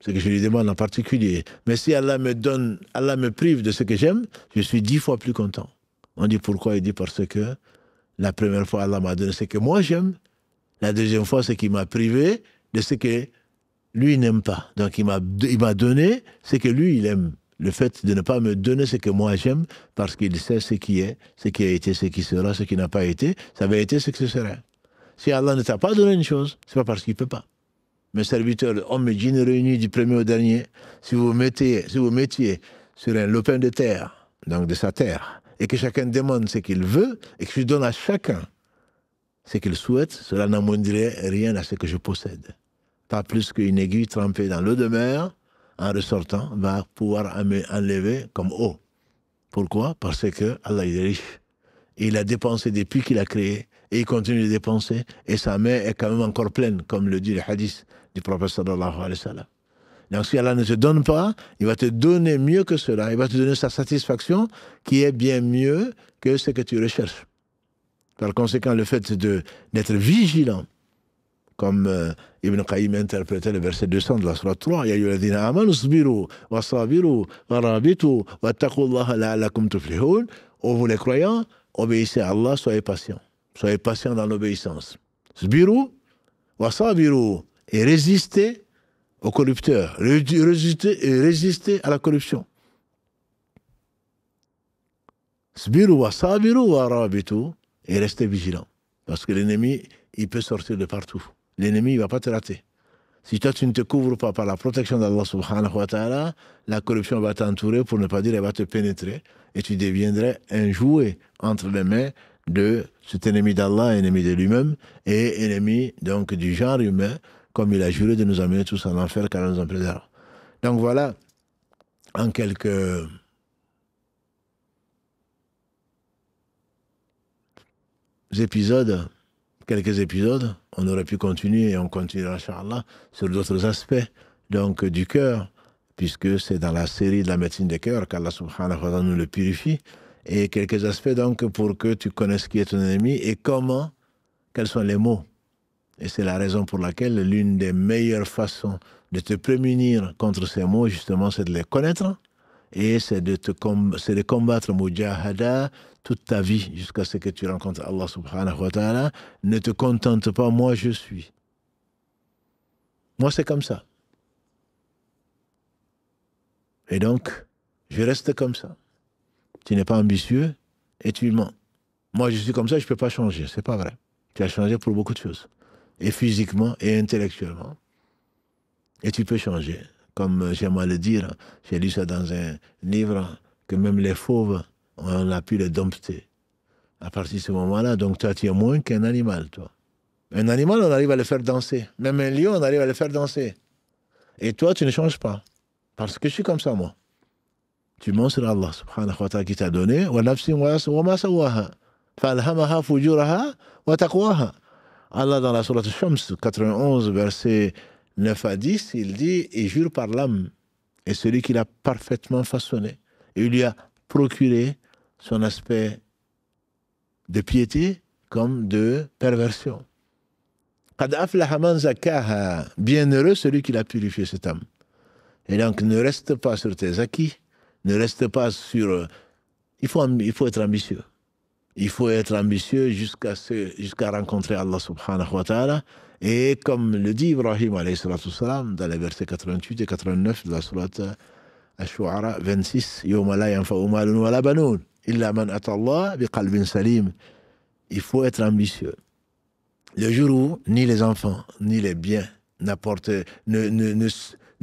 Ce que je lui demande en particulier. Mais si Allah me prive de ce que j'aime, je suis 10 fois plus content. On dit pourquoi? Il dit parce que la première fois, Allah m'a donné ce que moi j'aime. La deuxième fois, c'est qu'il m'a privé de ce que lui n'aime pas. Donc il m'a donné ce que lui il aime. Le fait de ne pas me donner ce que moi j'aime, parce qu'il sait ce qui est, ce qui a été, ce qui sera, ce qui n'a pas été, ça va être ce que ce serait. Si Allah ne t'a pas donné une chose, c'est pas parce qu'il ne peut pas. Mes serviteurs, hommes et djinns réunis du premier au dernier, si vous mettiez sur un lopin de terre, donc de sa terre, et que chacun demande ce qu'il veut, et que je donne à chacun ce qu'il souhaite, cela n'amoindrirait rien à ce que je possède. Pas plus qu'une aiguille trempée dans l'eau de mer, en ressortant, va pouvoir enlever comme eau. Pourquoi? Parce que Allah est riche. Il a dépensé depuis qu'il a créé, et il continue de dépenser, et sa main est quand même encore pleine, comme le dit le hadith du prophète sallallahu alayhi wa sallam. Donc si Allah ne te donne pas, il va te donner mieux que cela, il va te donner sa satisfaction, qui est bien mieux que ce que tu recherches. Par conséquent, le fait d'être vigilant, comme Ibn Qayyim interprétait le verset 200 de la Sourate 3, Ya ayyuhalladhina amanu sbiru wa sabiru wa rabitu wattaqullaha la'allakum tuflihun. Ô vous les croyants, obéissez à Allah, soyez patients. Soyez patients dans l'obéissance. Sbiru wa sabiru, et résistez aux corrupteurs. Résistez à la corruption. Sbiru wa sabiru wa rabitu, et restez vigilants. Parce que l'ennemi, il peut sortir de partout. L'ennemi, il ne va pas te rater. Si toi, tu ne te couvres pas par la protection d'Allah subhanahu wa ta'ala, la corruption va t'entourer, pour ne pas dire, elle va te pénétrer, et tu deviendrais un jouet entre les mains de cet ennemi d'Allah, ennemi de lui-même, et ennemi donc du genre humain, comme il a juré de nous amener tous en enfer, car nous en préserve. Donc voilà, en quelques épisodes, on aurait pu continuer et on continuera, Inch'Allah, sur d'autres aspects donc, du cœur, puisque c'est dans la série de la médecine des cœurs qu'Allah subhanahu wa ta'ala nous le purifie, et quelques aspects donc pour que tu connaisses qui est ton ennemi et quels sont les mots. Et c'est la raison pour laquelle l'une des meilleures façons de te prémunir contre ces mots, justement, c'est de les connaître, et c'est de combattre mujahada toute ta vie jusqu'à ce que tu rencontres Allah subhanahu wa ta'ala. Ne te contente pas, moi je suis. Moi c'est comme ça. Et donc, je reste comme ça. Tu n'es pas ambitieux et tu mens. Moi je suis comme ça, je ne peux pas changer. C'est pas vrai. Tu as changé pour beaucoup de choses. Et physiquement et intellectuellement. Et tu peux changer. Comme j'aime à le dire, j'ai lu ça dans un livre, que même les fauves, on a pu les dompter. À partir de ce moment-là, donc toi, tu es moins qu'un animal, toi. Un animal, on arrive à le faire danser. Même un lion, on arrive à le faire danser. Et toi, tu ne changes pas. Parce que je suis comme ça, moi. Tu mens sur Allah, subhanahu wa ta'ala, qui t'a donné. Wa nafsin wa ma sawaha. Falhamaha fujuraha wa taqwaha. Allah, dans la sourate Shams, 91, verset 9 à 10, il dit, et jure par l'âme, et celui qui l'a parfaitement façonné, et il lui a procuré son aspect de piété comme de perversion. Qad aflaha man zakkaha, bienheureux celui qui l'a purifié, cette âme. Et donc, ne reste pas sur tes acquis, ne reste pas sur... Il faut être ambitieux. Il faut être ambitieux jusqu'à rencontrer Allah subhanahu wa ta'ala. Et comme le dit Ibrahim alayhi salatu salam dans les versets 88 et 89 de la sourate Ash-Shu'ara 26, Yawma la yanfa'u malun wa la banoun illa man ata Allah bi qalbin salim. Il faut être ambitieux. Le jour où ni les enfants, ni les biens ne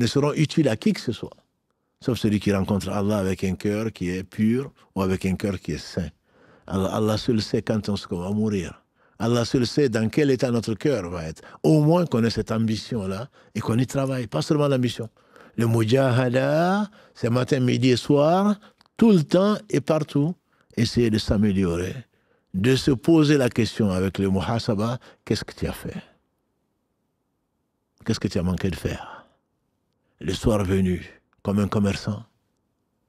seront utiles à qui que ce soit, sauf celui qui rencontre Allah avec un cœur qui est pur ou avec un cœur qui est saint. Allah seul sait quand on va mourir. Allah seul sait dans quel état notre cœur va être. Au moins qu'on ait cette ambition-là et qu'on y travaille. Pas seulement l'ambition. Le mujahada, c'est matin, midi et soir, tout le temps et partout, essayer de s'améliorer, de se poser la question avec le muhasaba, qu'est-ce que tu as fait? Qu'est-ce que tu as manqué de faire? Le soir venu, comme un commerçant,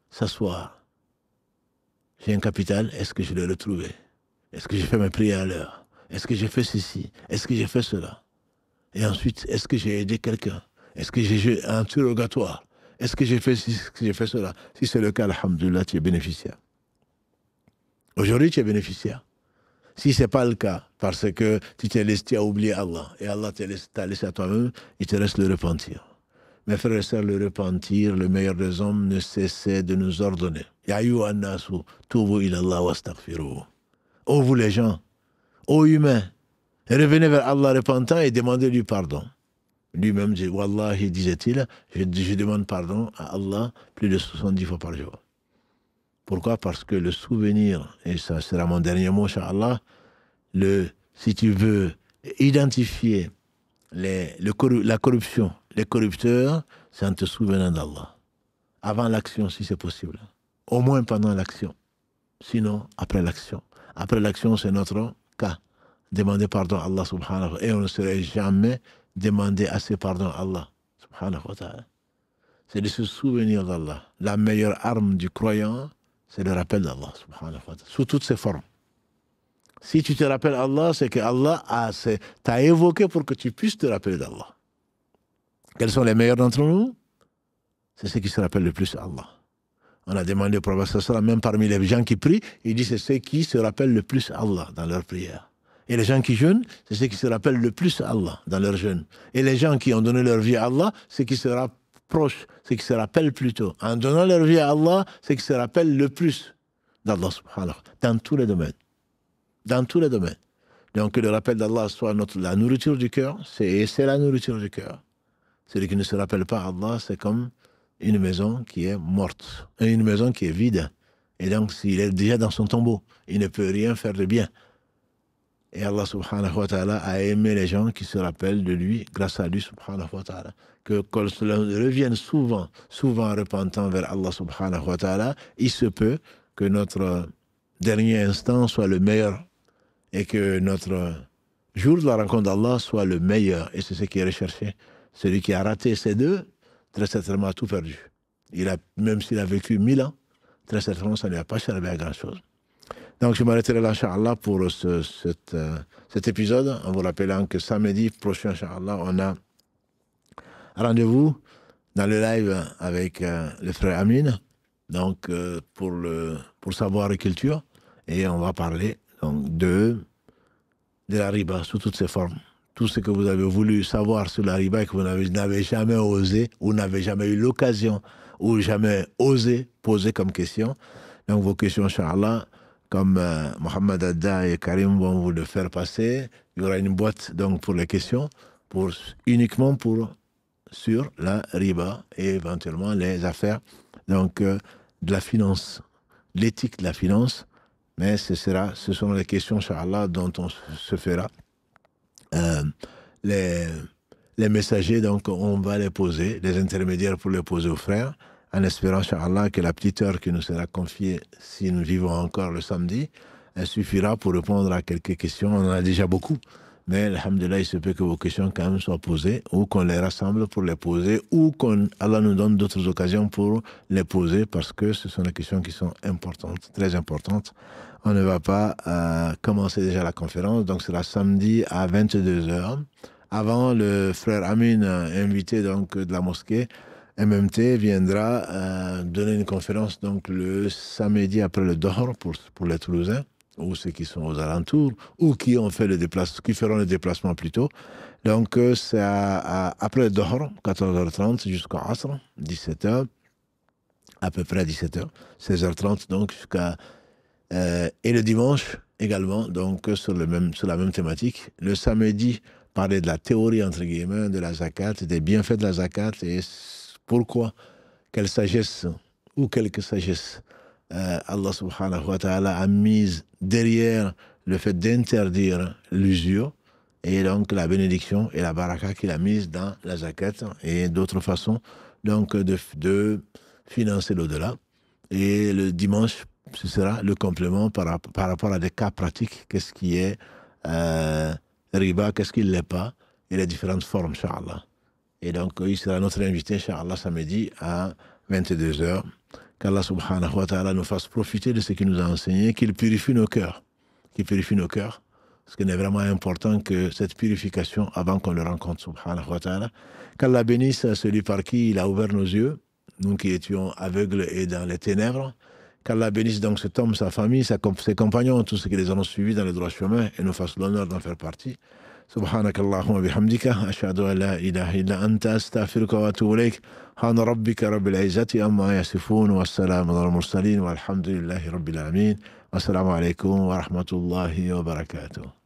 s'asseoir. J'ai un capital, est-ce que je l'ai retrouvé? Est-ce que j'ai fait mes prières à l'heure? Est-ce que j'ai fait ceci? Est-ce que j'ai fait cela? Et ensuite, est-ce que j'ai aidé quelqu'un? Est-ce que j'ai joué un interrogatoire? Est-ce que j'ai fait ceci? Est-ce que j'ai fait cela? Si c'est le cas, alhamdoulilah, tu es bénéficiaire. Aujourd'hui, tu es bénéficiaire. Si ce n'est pas le cas, parce que tu as oublié Allah, et Allah t'a laissé à toi-même, il te reste le repentir. Mes frères et sœurs, le repentir, le meilleur des hommes, ne cessait de nous ordonner. Ya ayyuhan nasu, tubu ilallah wastaghfiruh. Ô vous les gens, ô humains, revenez vers Allah repentant et demandez-lui pardon. Lui-même, Wallahi, disait-il, je demande pardon à Allah plus de 70 fois par jour. Pourquoi? Parce que le souvenir, et ça sera mon dernier mot, Inch'Allah, si tu veux identifier la corruption, les corrupteurs, c'est en te souvenant d'Allah. Avant l'action, si c'est possible. Au moins pendant l'action. Sinon, après l'action. Après l'action, c'est notre cas. Demander pardon à Allah subhanahu wa ta'ala. Et on ne serait jamais demander assez pardon à Allah subhanahu wa ta'ala. C'est de se souvenir d'Allah. La meilleure arme du croyant, c'est le rappel d'Allah subhanahu wa ta'ala. Sous toutes ses formes. Si tu te rappelles Allah, c'est que Allah t'a évoqué pour que tu puisses te rappeler d'Allah. Quels sont les meilleurs d'entre nous? C'est ceux qui se rappellent le plus à Allah. On a demandé au prophète, même parmi les gens qui prient, il dit c'est ceux qui se rappellent le plus à Allah dans leur prière. Et les gens qui jeûnent, c'est ceux qui se rappellent le plus à Allah dans leur jeûne. Et les gens qui ont donné leur vie à Allah, c'est ceux qui se rapprochent, ceux qui se rappellent plutôt. En donnant leur vie à Allah, c'est ceux qui se rappellent le plus d'Allah subhanahu wa ta'ala, dans tous les domaines. Dans tous les domaines. Donc que le rappel d'Allah soit la nourriture du cœur, c'est la nourriture du cœur. Celui qui ne se rappelle pas Allah, c'est comme une maison qui est morte, une maison qui est vide. Et donc, s'il est déjà dans son tombeau, il ne peut rien faire de bien. Et Allah subhanahu wa ta'ala a aimé les gens qui se rappellent de lui, grâce à lui subhanahu wa ta'ala. Que quand cela revienne souvent repentant vers Allah subhanahu wa ta'ala, il se peut que notre dernier instant soit le meilleur et que notre jour de la rencontre d'Allah soit le meilleur. Et c'est ce qui est recherché. Celui qui a raté ces deux, très certainement a tout perdu. Même s'il a vécu 1000 ans, très certainement ça ne lui a pas servi à grand chose. Donc je m'arrêterai là, Inch'Allah, pour cet épisode, en vous rappelant que samedi prochain, Inch'Allah, on a rendez-vous dans le live avec le frère Amin, donc pour savoir et culture, et on va parler donc, de la riba sous toutes ses formes. Tout ce que vous avez voulu savoir sur la riba et que vous n'avez jamais osé, ou n'avez jamais eu l'occasion, ou jamais osé poser comme question. Donc vos questions, Inch'Allah, comme Mohamed Adda et Karim vont vous le faire passer, il y aura une boîte donc, pour les questions, uniquement sur la riba et éventuellement les affaires donc, de la finance, l'éthique de la finance. Mais ce sont les questions, Inch'Allah, dont on se fera les messagers, donc on va les poser, les intermédiaires pour les poser aux frères, en espérant, Inch'Allah, que la petite heure qui nous sera confiée, si nous vivons encore le samedi, elle suffira pour répondre à quelques questions. On en a déjà beaucoup, mais alhamdoulilah, il se peut que vos questions quand même soient posées, ou qu'on les rassemble pour les poser, ou qu'Allah nous donne d'autres occasions pour les poser, parce que ce sont des questions qui sont importantes, très importantes. On ne va pas commencer déjà la conférence, donc ce sera samedi à 22h. Avant, le frère Amin, invité donc de la mosquée MMT, viendra donner une conférence donc le samedi après le Dohr pour les Toulousains, ou ceux qui sont aux alentours, ou qui feront le déplacement plus tôt. Donc c'est après le Dohr, 14h30 jusqu'à Asr, 17h, à peu près 17h, 16h30 donc jusqu'à... et le dimanche également, donc sur la même thématique. Le samedi, parler de la théorie, entre guillemets, de la zakat, des bienfaits de la zakat et pourquoi, quelle sagesse ou quelques sagesses Allah subhanahu wa ta'ala a mise derrière le fait d'interdire l'usure et donc la bénédiction et la baraka qu'il a mise dans la zakat et d'autres façons donc de financer l'au-delà. Et le dimanche, ce sera le complément par rapport à des cas pratiques. Qu'est-ce qui est riba, qu'est-ce qui ne l'est pas, et les différentes formes, Inch'Allah. Et donc, il sera notre invité, Inch'Allah, samedi à 22h. Qu'Allah subhanahu wa ta'ala nous fasse profiter de ce qu'il nous a enseigné, qu'il purifie nos cœurs. Qu'il purifie nos cœurs. Parce qu'il est vraiment important que cette purification, avant qu'on le rencontre, subhanahu wa ta'ala, qu'Allah bénisse celui par qui il a ouvert nos yeux, nous qui étions aveugles et dans les ténèbres. Qu'Allah bénisse donc cet homme, sa famille, ses compagnons, tous ceux qui les ont suivis dans le droit chemin et nous fasse l'honneur d'en faire partie. سبحانك اللهم وبحمدك أشهد أن لا إله إلا أنت أستغفرك وأتوب إليك سبحان ربك رب العزة عما يصفون والسلام على المرسلين والحمد لله رب العالمين والسلام عليكم ورحمة الله وبركاته.